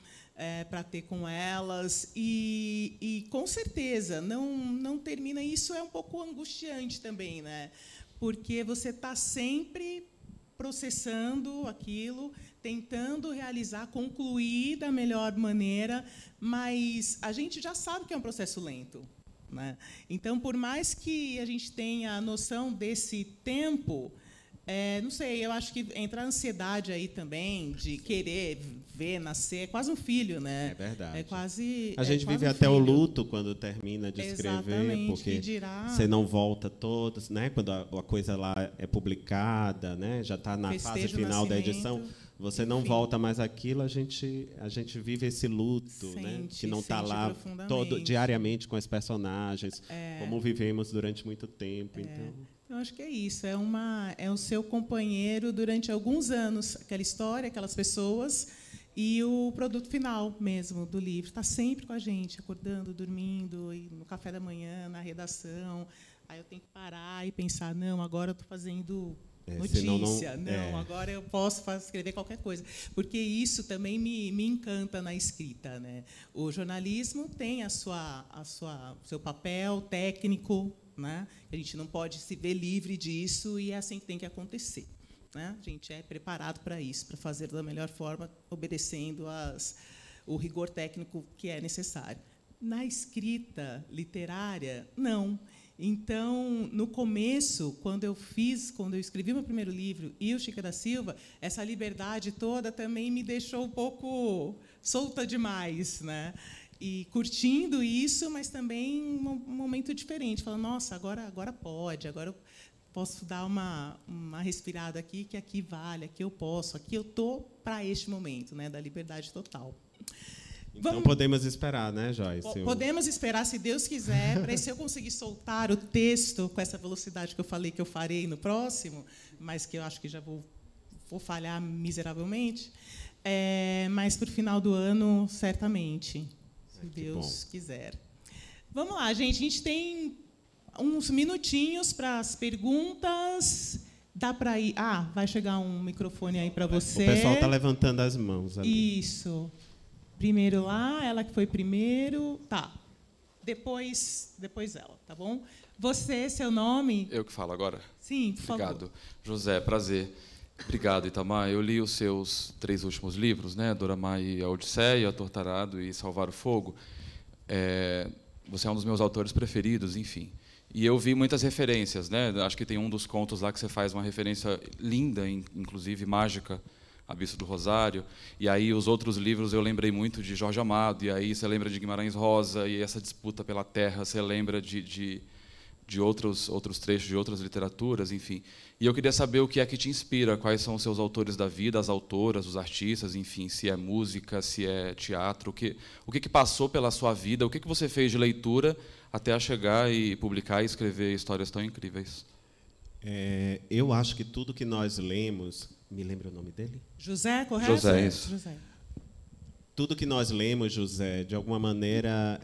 para ter com elas. E com certeza, não termina. Isso é um pouco angustiante também, né? Porque você está sempre processando aquilo, tentando realizar, concluir da melhor maneira, mas a gente já sabe que é um processo lento, né? Então, por mais que a gente tenha a noção desse tempo, não sei, eu acho que entra a ansiedade aí também de querer ver nascer, é quase um filho, né? É verdade. É quase. A gente vive até o luto quando termina de escrever, porque você não volta todos, né? Quando a coisa lá é publicada, né? Já está na fase final da edição. Você não volta mais aquilo, a gente vive esse luto, né? Que não está lá diariamente com os personagens, como vivemos durante muito tempo. Então, eu acho que é isso. É o seu companheiro durante alguns anos, aquela história, aquelas pessoas, e o produto final mesmo do livro está sempre com a gente, acordando, dormindo, e no café da manhã, na redação. Aí eu tenho que parar e pensar, não, agora eu estou fazendo notícia, agora eu posso escrever qualquer coisa, porque isso também me encanta na escrita, né? O jornalismo tem seu papel técnico, né? A gente não pode se ver livre disso e é assim que tem que acontecer, né? A gente é preparado para isso, para fazer da melhor forma, obedecendo o rigor técnico que é necessário. Na escrita literária, não. Então, no começo, quando eu escrevi meu primeiro livro e o Chica da Silva, essa liberdade toda também me deixou um pouco solta demais, né? E curtindo isso, mas também um momento diferente, falando, nossa, agora pode, agora eu posso dar uma respirada aqui, que aqui vale, aqui eu posso, aqui eu estou para este momento, né, da liberdade total. Então, podemos esperar, né, Joyce? Podemos esperar, se Deus quiser, para se eu conseguir soltar o texto com essa velocidade que eu falei que eu farei no próximo, mas que eu acho que já vou falhar miseravelmente, mas para o final do ano, certamente, se Deus quiser. Vamos lá, gente. A gente tem uns minutinhos para as perguntas. Dá para ir... vai chegar um microfone aí para você. O pessoal está levantando as mãos ali. Isso. Primeiro lá, ela que foi primeiro. Tá. Depois ela, tá bom? Você, seu nome? Eu que falo agora? Sim, por favor. Obrigado. José, prazer. Obrigado, Itamar. Eu li os seus 3 últimos livros, né? Doramá e a Odisseia, Torturado e Salvar o Fogo. Você é um dos meus autores preferidos, enfim. E eu vi muitas referências, né? Acho que tem um dos contos lá que você faz uma referência linda, inclusive mágica, Abismo do Rosário, e aí os outros livros eu lembrei muito de Jorge Amado, e aí você lembra de Guimarães Rosa, e essa disputa pela terra, você lembra de outros trechos de outras literaturas, enfim. E eu queria saber o que é que te inspira, quais são os seus autores da vida, as autoras, os artistas, enfim, se é música, se é teatro, o que passou pela sua vida, o que você fez de leitura até chegar e publicar e escrever histórias tão incríveis. Eu acho que tudo que nós lemos... Me lembra o nome dele? José, correto? José, isso. José. Tudo que nós lemos, José, de alguma maneira,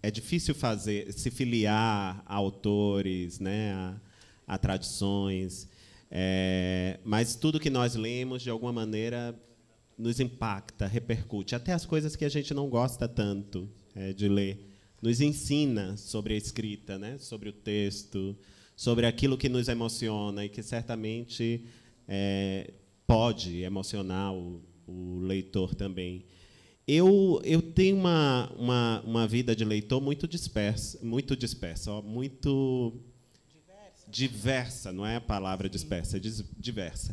é difícil se filiar a autores, né, a tradições, mas tudo que nós lemos, de alguma maneira, nos impacta, repercute. Até as coisas que a gente não gosta tanto de ler, nos ensina sobre a escrita, né, sobre o texto, sobre aquilo que nos emociona e que certamente pode emocionar o leitor também. Eu tenho uma vida de leitor muito dispersa, muito diversa, não é a palavra dispersa, é diversa.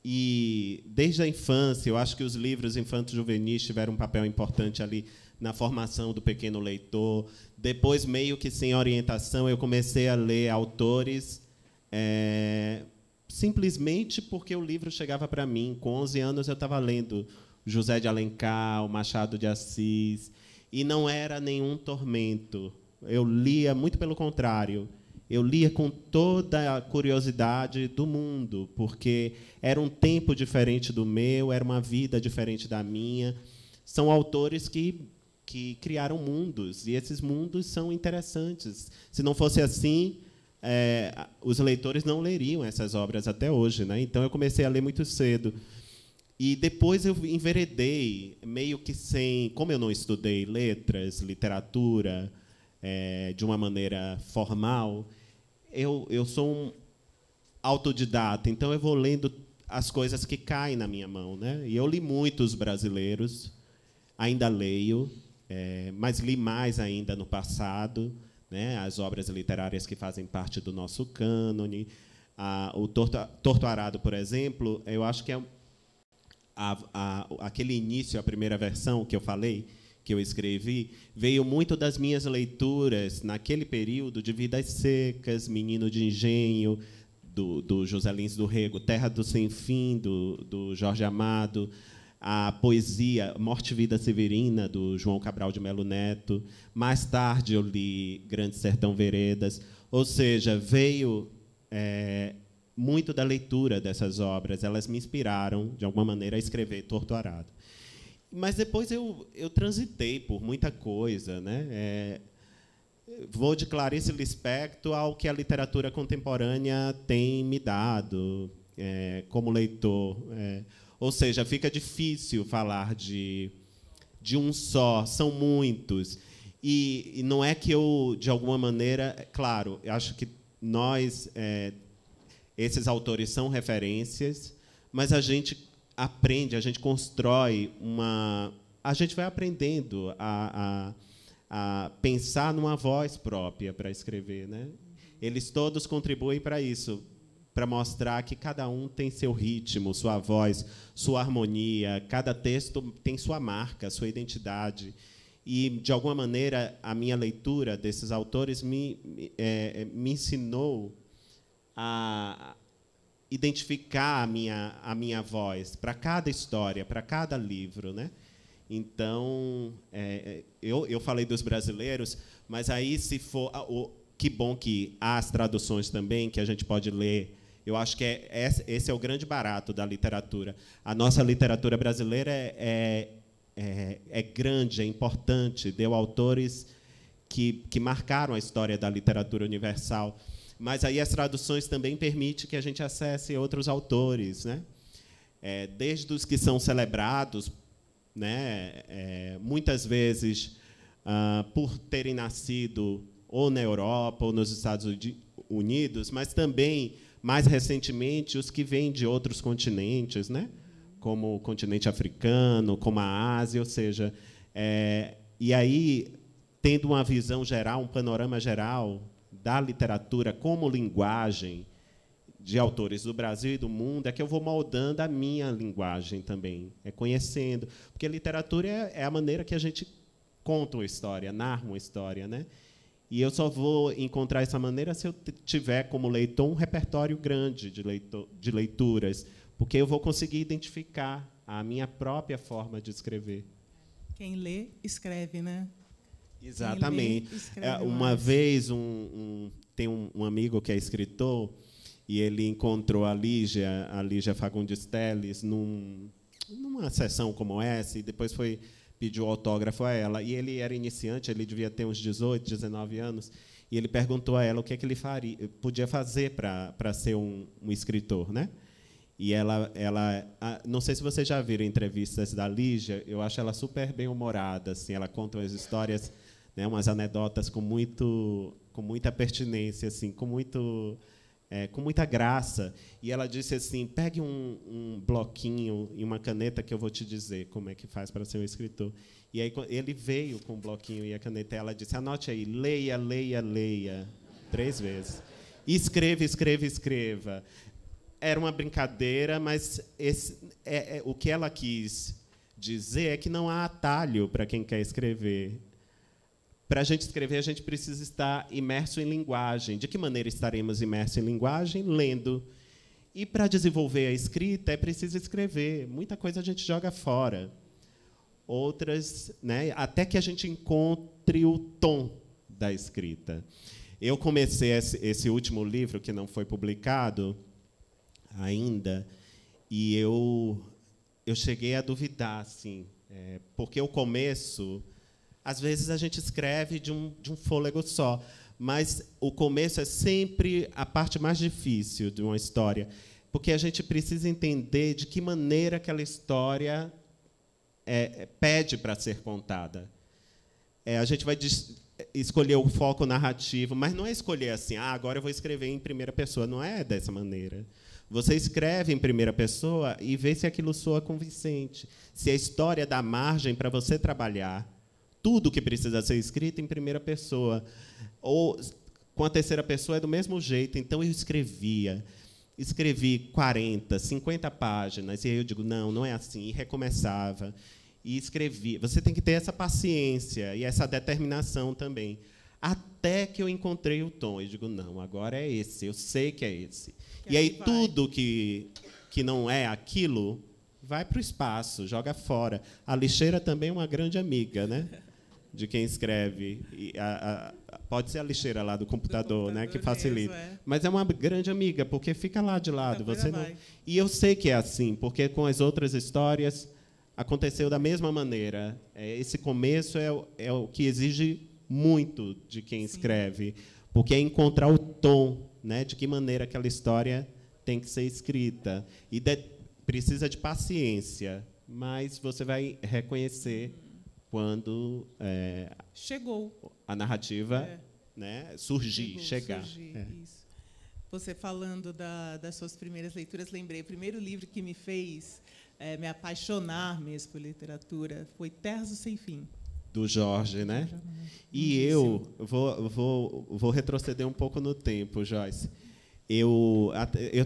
E, desde a infância, eu acho que os livros infanto-juvenis tiveram um papel importante ali na formação do pequeno leitor. Depois, meio que sem orientação, eu comecei a ler autores simplesmente porque o livro chegava para mim. Com 11 anos, eu estava lendo José de Alencar, o Machado de Assis, e não era nenhum tormento. Eu lia, muito pelo contrário, eu lia com toda a curiosidade do mundo, porque era um tempo diferente do meu, era uma vida diferente da minha. São autores que criaram mundos, e esses mundos são interessantes. Se não fosse assim, os leitores não leriam essas obras até hoje, né? Então, eu comecei a ler muito cedo. E depois eu enveredei, meio que sem... Como eu não estudei letras, literatura, de uma maneira formal, eu sou um autodidata, então eu vou lendo as coisas que caem na minha mão, né? E eu li muitos brasileiros, ainda leio, mas li mais ainda no passado, né? As obras literárias que fazem parte do nosso cânone. O Torto Arado, por exemplo, eu acho que é aquele início, a primeira versão que eu falei, que eu escrevi, veio muito das minhas leituras naquele período de Vidas Secas, Menino de Engenho, do José Lins do Rego, Terra do Sem Fim, do Jorge Amado, a poesia Morte e Vida Severina, do João Cabral de Melo Neto. Mais tarde eu li Grande Sertão Veredas. Ou seja, veio muito da leitura dessas obras. Elas me inspiraram, de alguma maneira, a escrever Torto Arado. Mas depois eu transitei por muita coisa, né? Vou de Clarice Lispector ao que a literatura contemporânea tem me dado como leitor. Ou seja, fica difícil falar de um só, são muitos. E não é que eu, de alguma maneira... Claro, eu acho que nós, esses autores são referências, mas a gente aprende, a gente constrói a gente vai aprendendo a pensar numa voz própria para escrever, né? Eles todos contribuem para isso, para mostrar que cada um tem seu ritmo, sua voz, sua harmonia. Cada texto tem sua marca, sua identidade. E, de alguma maneira, a minha leitura desses autores me ensinou a identificar a minha voz para cada história, para cada livro, né? Então, eu falei dos brasileiros, mas aí, se for... que bom que há as traduções também, que a gente pode ler. Eu acho que esse é o grande barato da literatura. A nossa literatura brasileira é grande, é importante, deu autores que marcaram a história da literatura universal. Mas aí as traduções também permitem que a gente acesse outros autores, né? Desde os que são celebrados, né? Muitas vezes por terem nascido ou na Europa ou nos Estados Unidos, mas também, mais recentemente, os que vêm de outros continentes, né? Como o continente africano, como a Ásia, ou seja... e aí, tendo uma visão geral, um panorama geral da literatura como linguagem de autores do Brasil e do mundo, é que eu vou moldando a minha linguagem também, conhecendo. Porque a literatura é a maneira que a gente conta uma história, narra uma história, né? E eu só vou encontrar essa maneira se eu tiver, como leitor, um repertório grande de leituras, porque eu vou conseguir identificar a minha própria forma de escrever. Quem lê, escreve, né? Exatamente. Uma vez, tem um amigo que é escritor, e ele encontrou a Lígia Fagundes Telles, numa sessão como essa, e depois pediu autógrafo a ela. E ele era iniciante, ele devia ter uns 18, 19 anos, e ele perguntou a ela o que ele podia fazer para ser um escritor, né? E ela, não sei se vocês já viram entrevistas da Lígia, eu acho ela super bem-humorada, assim, ela conta umas histórias, né, umas anedotas com muita pertinência, assim, com muita graça. E ela disse assim: pegue um bloquinho e uma caneta que eu vou te dizer como é que faz para ser um escritor. E aí ele veio com o bloquinho e a caneta, e ela disse: anote aí, leia, leia, leia, 3 vezes. Escreva, escreva, escreva. era uma brincadeira, mas o que ela quis dizer é que não há atalho para quem quer escrever. Para a gente escrever, a gente precisa estar imerso em linguagem. De que maneira estaremos imersos em linguagem? Lendo. E, para desenvolver a escrita, é preciso escrever. Muita coisa a gente joga fora. Outras, né, até que a gente encontre o tom da escrita. Eu comecei esse último livro, que não foi publicado ainda, e eu cheguei a duvidar, assim, porque o começo, às vezes a gente escreve de um fôlego só, mas o começo é sempre a parte mais difícil de uma história, porque a gente precisa entender de que maneira aquela história pede para ser contada. A gente vai escolher o foco narrativo, mas não é escolher assim, agora eu vou escrever em primeira pessoa. Não é dessa maneira. Você escreve em primeira pessoa e vê se aquilo soa convincente, se a história dá margem para você trabalhar tudo que precisa ser escrito em primeira pessoa. Ou, com a terceira pessoa, é do mesmo jeito. Então, eu escrevi 40, 50 páginas, e aí eu digo, não é assim, e recomeçava. E escrevi. Você tem que ter essa paciência e essa determinação também. Até que eu encontrei o tom. Eu digo, não, agora é esse, eu sei que é esse. E aí tudo que não é aquilo vai para o espaço, joga fora. A lixeira também é uma grande amiga, né, de quem escreve. Pode ser a lixeira lá do computador, né, que facilita. Mesmo, Mas é uma grande amiga, porque fica lá de lado. Você não... E eu sei que é assim, porque com as outras histórias aconteceu da mesma maneira. Esse começo é o que exige muito de quem escreve, porque é encontrar o tom, né, de que maneira aquela história tem que ser escrita. E precisa de paciência, mas você vai reconhecer quando chegou a narrativa né, chegar. Isso. Você falando das suas primeiras leituras, lembrei, o primeiro livro que me fez me apaixonar mesmo por literatura foi Terras do Sem Fim. Do Jorge, né? E eu vou retroceder um pouco no tempo, Joyce. Eu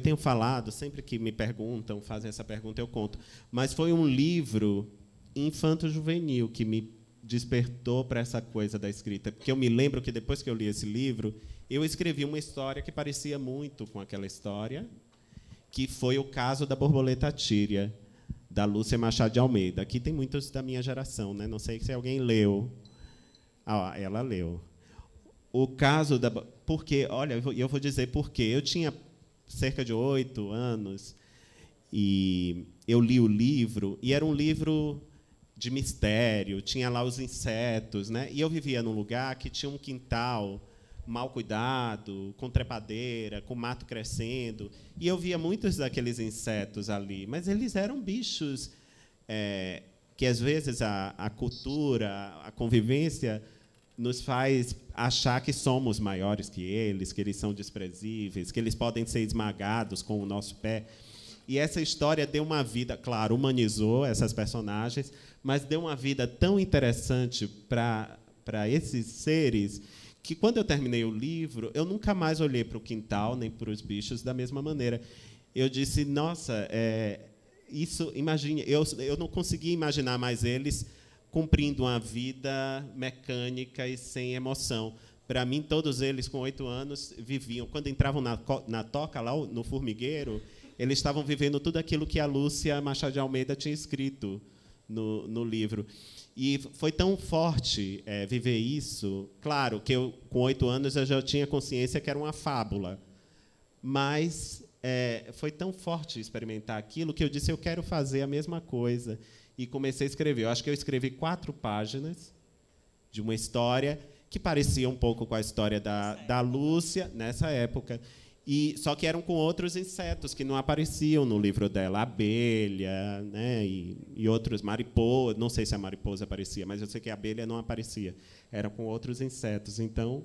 tenho falado, sempre que me perguntam, fazem essa pergunta, eu conto. Mas foi um livro infanto-juvenil que me despertou para essa coisa da escrita. Porque eu me lembro que, depois que eu li esse livro, eu escrevi uma história que parecia muito com aquela história, que foi o caso da Borboleta Tíria, da Lúcia Machado de Almeida. Aqui tem muitos da minha geração, né? Não sei se alguém leu. Ela leu. O caso da... Porque, olha, eu vou dizer por quê. Eu tinha cerca de 8 anos e eu li o livro, e era um livro de mistério, tinha lá os insetos, né? E eu vivia num lugar que tinha um quintal mal cuidado, com trepadeira, com mato crescendo, e eu via muitos daqueles insetos ali, mas eles eram bichos que, às vezes, a cultura, a convivência nos faz achar que somos maiores que eles são desprezíveis, que eles podem ser esmagados com o nosso pé. E essa história deu uma vida, claro, humanizou essas personagens, mas deu uma vida tão interessante para esses seres que, quando eu terminei o livro, eu nunca mais olhei para o quintal nem para os bichos da mesma maneira. Eu disse, nossa, isso, imagine, eu não conseguia imaginar mais eles cumprindo uma vida mecânica e sem emoção. Para mim, todos eles, com 8 anos, viviam. Quando entravam na toca, lá no formigueiro, eles estavam vivendo tudo aquilo que a Lúcia Machado de Almeida tinha escrito no livro. E foi tão forte viver isso. Claro que eu, com 8 anos, eu já tinha consciência que era uma fábula. Mas foi tão forte experimentar aquilo que eu disse, eu quero fazer a mesma coisa. E comecei a escrever. Eu acho que eu escrevi 4 páginas de uma história que parecia um pouco com a história da Lúcia, nessa época. Só que eram com outros insetos que não apareciam no livro dela, abelha, né, e outros, mariposa. Não sei se a mariposa aparecia, mas eu sei que a abelha não aparecia. Era com outros insetos. Então,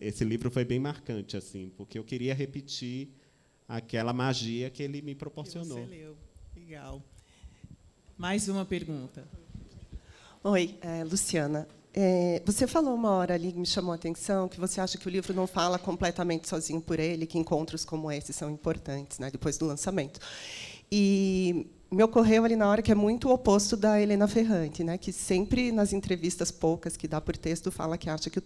esse livro foi bem marcante, assim, porque eu queria repetir aquela magia que ele me proporcionou. Que você leu. Legal. Mais uma pergunta. Oi, Luciana. Você falou uma hora ali que me chamou a atenção, que você acha que o livro não fala completamente sozinho por ele, que encontros como esse são importantes, né, depois do lançamento. E me ocorreu ali na hora que é muito o oposto da Helena Ferrante, né, que sempre nas entrevistas poucas que dá por texto fala que acha que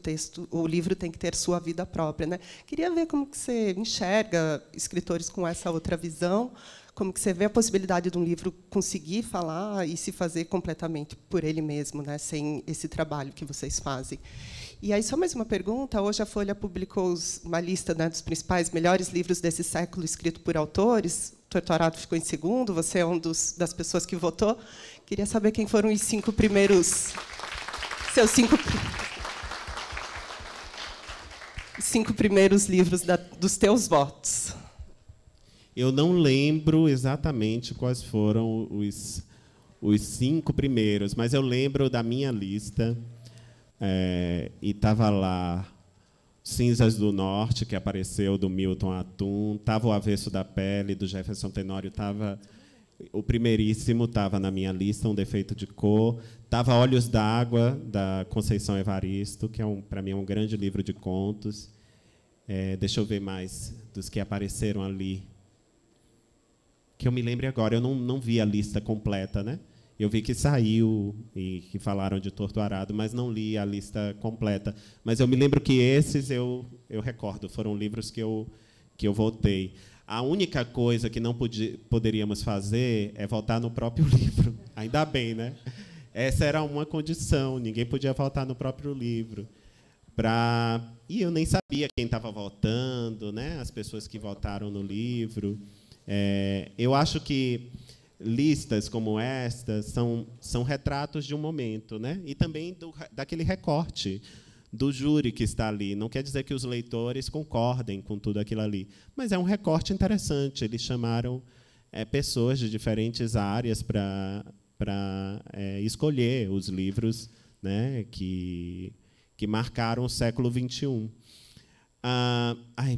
o livro tem que ter sua vida própria, né? Queria ver como que você enxerga escritores com essa outra visão, como que você vê a possibilidade de um livro conseguir falar e se fazer completamente por ele mesmo, né, sem esse trabalho que vocês fazem. E aí, só mais uma pergunta. Hoje a Folha publicou uma lista, né, dos principais melhores livros desse século escrito por autores. O Torturado ficou em segundo, você é das pessoas que votou. Queria saber quem foram os 5 primeiros... Seus 5 primeiros livros dos teus votos. Eu não lembro exatamente quais foram os 5 primeiros, mas eu lembro da minha lista. E estava lá Cinzas do Norte, que apareceu, do Milton Atum. Estava O Avesso da Pele, do Jefferson Tenório. O primeiríssimo estava na minha lista, Um Defeito de Cor. Estava Olhos d'Água, da Conceição Evaristo, que para mim é um grande livro de contos. Deixa eu ver mais dos que apareceram ali. Que eu me lembre agora, eu não vi a lista completa, né? Eu vi que saiu e que falaram de Torturado, mas não li a lista completa. Mas eu me lembro que esses eu recordo, foram livros que eu votei. A única coisa que não poderíamos fazer é votar no próprio livro. Ainda bem, né? Essa era uma condição, ninguém podia votar no próprio livro. E eu nem sabia quem estava votando, né? As pessoas que votaram no livro. Eu acho que listas como esta são retratos de um momento, né? E também daquele recorte do júri que está ali. Não quer dizer que os leitores concordem com tudo aquilo ali, mas é um recorte interessante. Eles chamaram pessoas de diferentes áreas para escolher os livros, né, que marcaram o século XXI.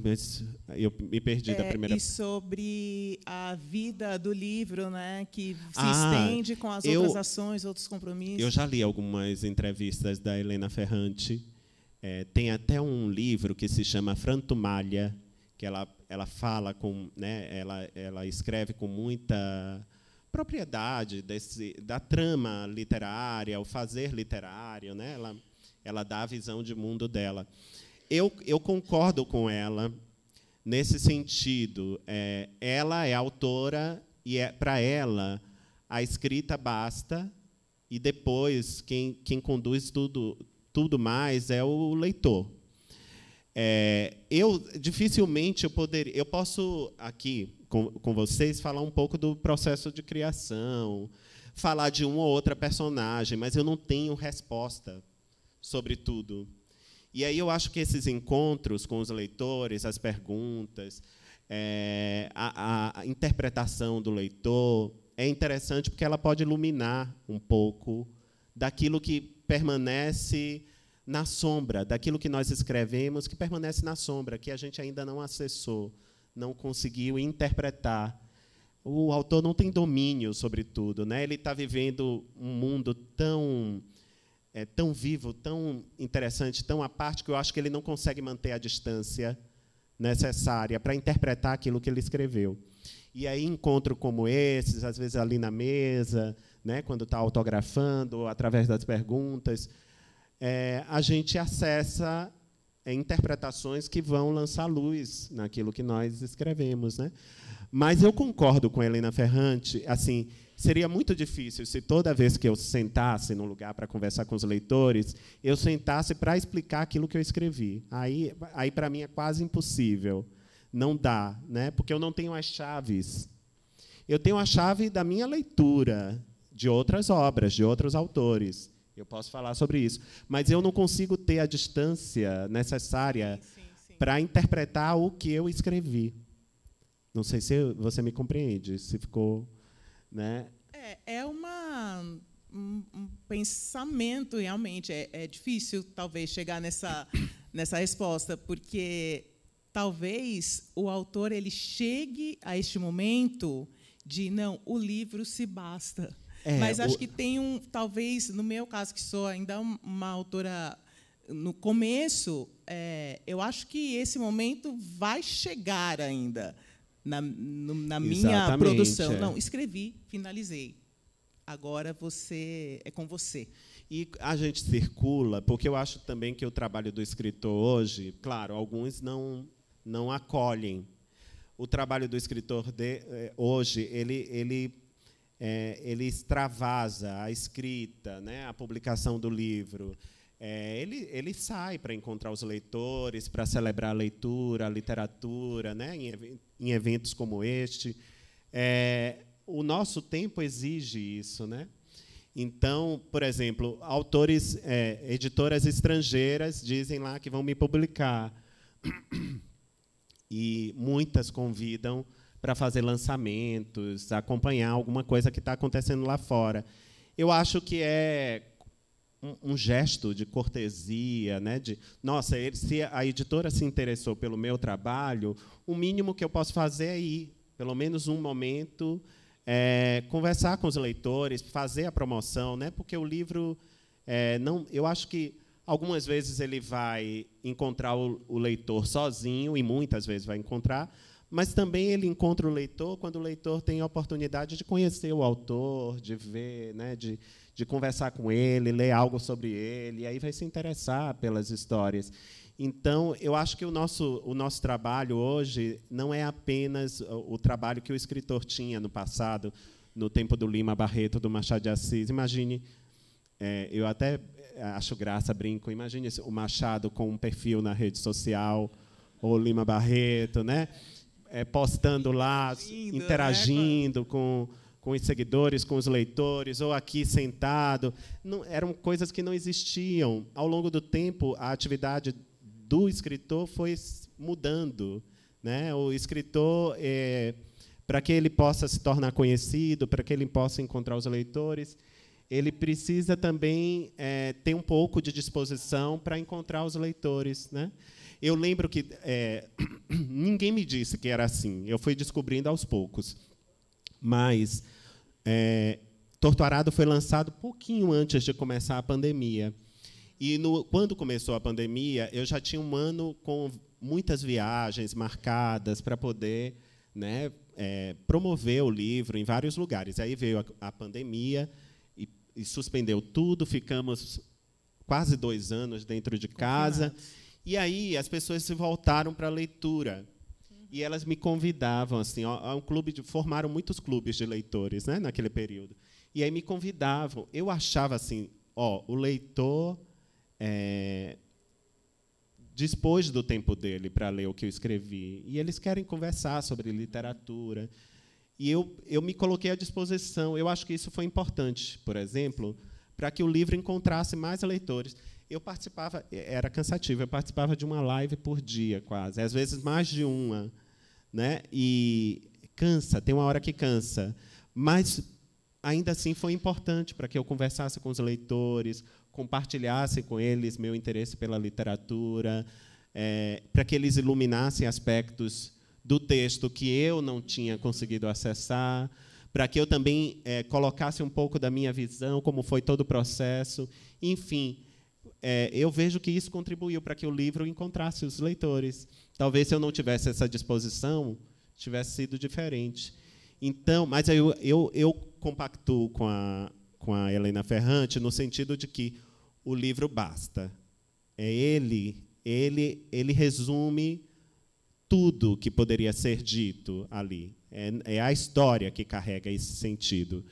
Mas eu me perdi da primeira... E sobre a vida do livro, né, que se estende com as outras ações, outros compromissos. Eu já li algumas entrevistas da Helena Ferrante. Tem até um livro que se chama Frantumalha, que ela fala com, né, ela escreve com muita propriedade da trama literária, o fazer literário, né? Ela dá a visão de mundo dela. Eu concordo com ela nesse sentido. Ela é autora e, para ela, a escrita basta, e depois quem conduz tudo mais é o leitor. Dificilmente eu posso, aqui, com vocês, falar um pouco do processo de criação, falar de uma ou outra personagem, mas eu não tenho resposta sobre tudo. E aí eu acho que esses encontros com os leitores, as perguntas, a interpretação do leitor é interessante porque ela pode iluminar um pouco daquilo que permanece na sombra, daquilo que nós escrevemos, que permanece na sombra, que a gente ainda não acessou, não conseguiu interpretar. O autor não tem domínio sobre tudo, né? Ele está vivendo um mundo tão vivo, tão interessante, tão à parte, que eu acho que ele não consegue manter a distância necessária para interpretar aquilo que ele escreveu. E aí, encontros como esses, às vezes ali na mesa, né, quando está autografando, ou através das perguntas, a gente acessa interpretações que vão lançar luz naquilo que nós escrevemos, né? Mas eu concordo com a Helena Ferrante, assim, seria muito difícil se toda vez que eu sentasse num lugar para conversar com os leitores, eu sentasse para explicar aquilo que eu escrevi. Aí para mim, é quase impossível. Não dá, né? Porque eu não tenho as chaves. Eu tenho a chave da minha leitura de outras obras, de outros autores. Eu posso falar sobre isso. Mas eu não consigo ter a distância necessária para interpretar o que eu escrevi. Não sei se você me compreende, se ficou... Né? Um pensamento, realmente. É difícil, talvez, chegar nessa resposta, porque talvez o autor chegue a este momento de, não, o livro se basta. Mas acho que tem talvez, no meu caso, que sou ainda uma autora no começo, eu acho que esse momento vai chegar ainda na minha produção. Não, escrevi, finalizei. Agora é com você. E a gente circula, porque eu acho também que o trabalho do escritor hoje, claro, alguns não acolhem. O trabalho do escritor hoje, ele extravasa a escrita, né, a publicação do livro. Ele sai para encontrar os leitores, para celebrar a leitura, a literatura, né, em eventos como este. O nosso tempo exige isso, né? Então, por exemplo, editoras estrangeiras dizem lá que vão me publicar. E muitas convidam para fazer lançamentos, acompanhar alguma coisa que está acontecendo lá fora. Eu acho que é um gesto de cortesia, né? Nossa, se a editora se interessou pelo meu trabalho, o mínimo que eu posso fazer é ir, pelo menos um momento, conversar com os leitores, fazer a promoção, né? Porque o livro, eu acho que algumas vezes ele vai encontrar o leitor sozinho, e muitas vezes vai encontrar, mas também ele encontra o leitor quando o leitor tem a oportunidade de conhecer o autor, de ver, né, de conversar com ele, ler algo sobre ele, e aí vai se interessar pelas histórias. Então, eu acho que o nosso trabalho hoje não é apenas o trabalho que o escritor tinha no passado, no tempo do Lima Barreto, do Machado de Assis. Imagine, eu até acho graça, brinco, imagine o Machado com um perfil na rede social, ou Lima Barreto, né, postando lá, interagindo com os seguidores, com os leitores, ou aqui sentado. Não, eram coisas que não existiam. Ao longo do tempo, a atividade do escritor foi mudando, né? O escritor, para que ele possa se tornar conhecido, para que ele possa encontrar os leitores, ele precisa também ter um pouco de disposição para encontrar os leitores, né? Eu lembro que ninguém me disse que era assim. Eu fui descobrindo aos poucos. Mas Torturado foi lançado pouquinho antes de começar a pandemia. E quando começou a pandemia, eu já tinha um ano com muitas viagens marcadas para poder, né, promover o livro em vários lugares. Aí veio a pandemia e suspendeu tudo, ficamos quase 2 anos dentro de casa. E aí as pessoas se voltaram para a leitura. E elas me convidavam, assim, formaram muitos clubes de leitores, né, naquele período. E aí me convidavam. Eu achava assim, o leitor dispôs do tempo dele para ler o que eu escrevi. E eles querem conversar sobre literatura. E eu me coloquei à disposição. Eu acho que isso foi importante, por exemplo, para que o livro encontrasse mais leitores. Eu participava, era cansativo, eu participava de uma live por dia, quase, às vezes mais de uma, né? E cansa, tem uma hora que cansa. Mas, ainda assim, foi importante para que eu conversasse com os leitores, compartilhasse com eles meu interesse pela literatura, para que eles iluminassem aspectos do texto que eu não tinha conseguido acessar, para que eu também colocasse um pouco da minha visão, como foi todo o processo. Enfim, eu vejo que isso contribuiu para que o livro encontrasse os leitores. Talvez, se eu não tivesse essa disposição, tivesse sido diferente. Então, mas eu compactuo com a Helena Ferrante no sentido de que o livro basta. Ele resume tudo que poderia ser dito ali. É a história que carrega esse sentido.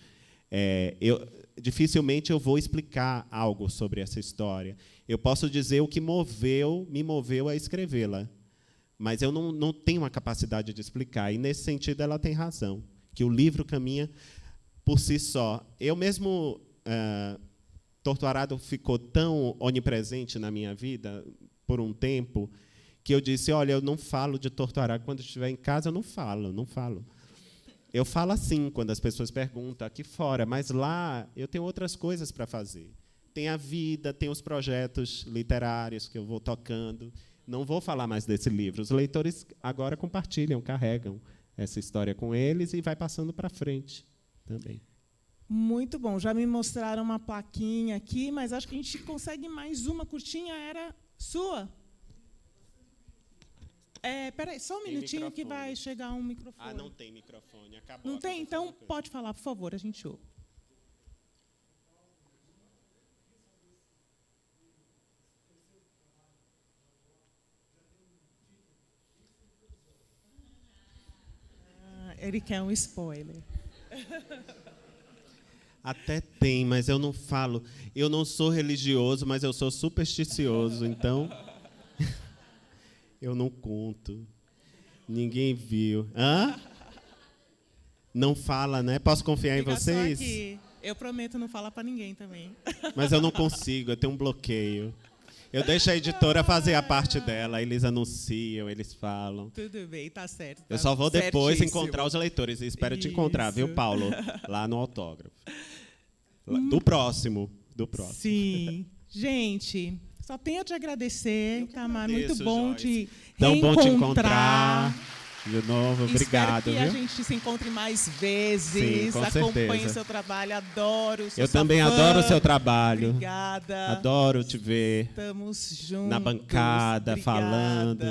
Dificilmente eu vou explicar algo sobre essa história. Eu posso dizer o que me moveu a escrevê-la, mas eu não tenho a capacidade de explicar. E, nesse sentido, ela tem razão, que o livro caminha por si só. Eu mesmo, Torturado ficou tão onipresente na minha vida por um tempo que eu disse, olha, eu não falo de Torturado. Quando estiver em casa, eu não falo. Eu falo assim, quando as pessoas perguntam, aqui fora, mas lá eu tenho outras coisas para fazer. Tem a vida, tem os projetos literários que eu vou tocando. Não vou falar mais desse livro. Os leitores agora compartilham, carregam essa história com eles e vai passando para frente também. Muito bom. Já me mostraram uma plaquinha aqui, mas acho que a gente consegue mais uma curtinha. Era sua? Peraí, só um minutinho que vai chegar um microfone. Ah, não tem microfone. Acabou. Não tem? Então, pode falar, por favor, a gente ouve. Ele quer um spoiler. Até tem, mas eu não falo. Eu não sou religioso, mas eu sou supersticioso, então eu não conto. Ninguém viu. Hã? Não fala, né? Posso confiar em vocês? Só aqui. Eu prometo não falar para ninguém também. Mas eu não consigo, eu tenho um bloqueio. Eu deixo a editora fazer a parte dela, eles anunciam, eles falam. Tudo bem, tá certo. Tá eu só vou depois certíssimo. encontrar os leitores. Espero te encontrar, viu, Paulo? Lá no autógrafo. Do próximo. Sim. Gente, só tenho a te agradecer, Itamar. Muito bom Joyce. te Tão reencontrar. bom te encontrar. De novo, obrigado. Espero que viu? a gente se encontre mais vezes. Sim, com Acompanhe certeza. o seu trabalho, adoro o seu Eu também fã. adoro o seu trabalho. Obrigada. Adoro te ver. Estamos juntos. Na bancada, falando.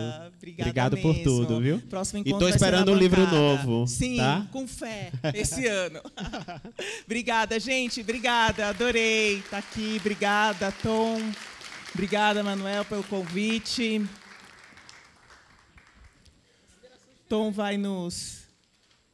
Obrigado por mesmo. tudo, viu? Próximo E encontro tô vai ser esperando na um livro bancada. novo. Sim, tá? com fé, esse ano. Obrigada, gente. Obrigada, adorei estar aqui. Obrigada, Tom. Obrigada, Manuel, pelo convite. Tom vai nos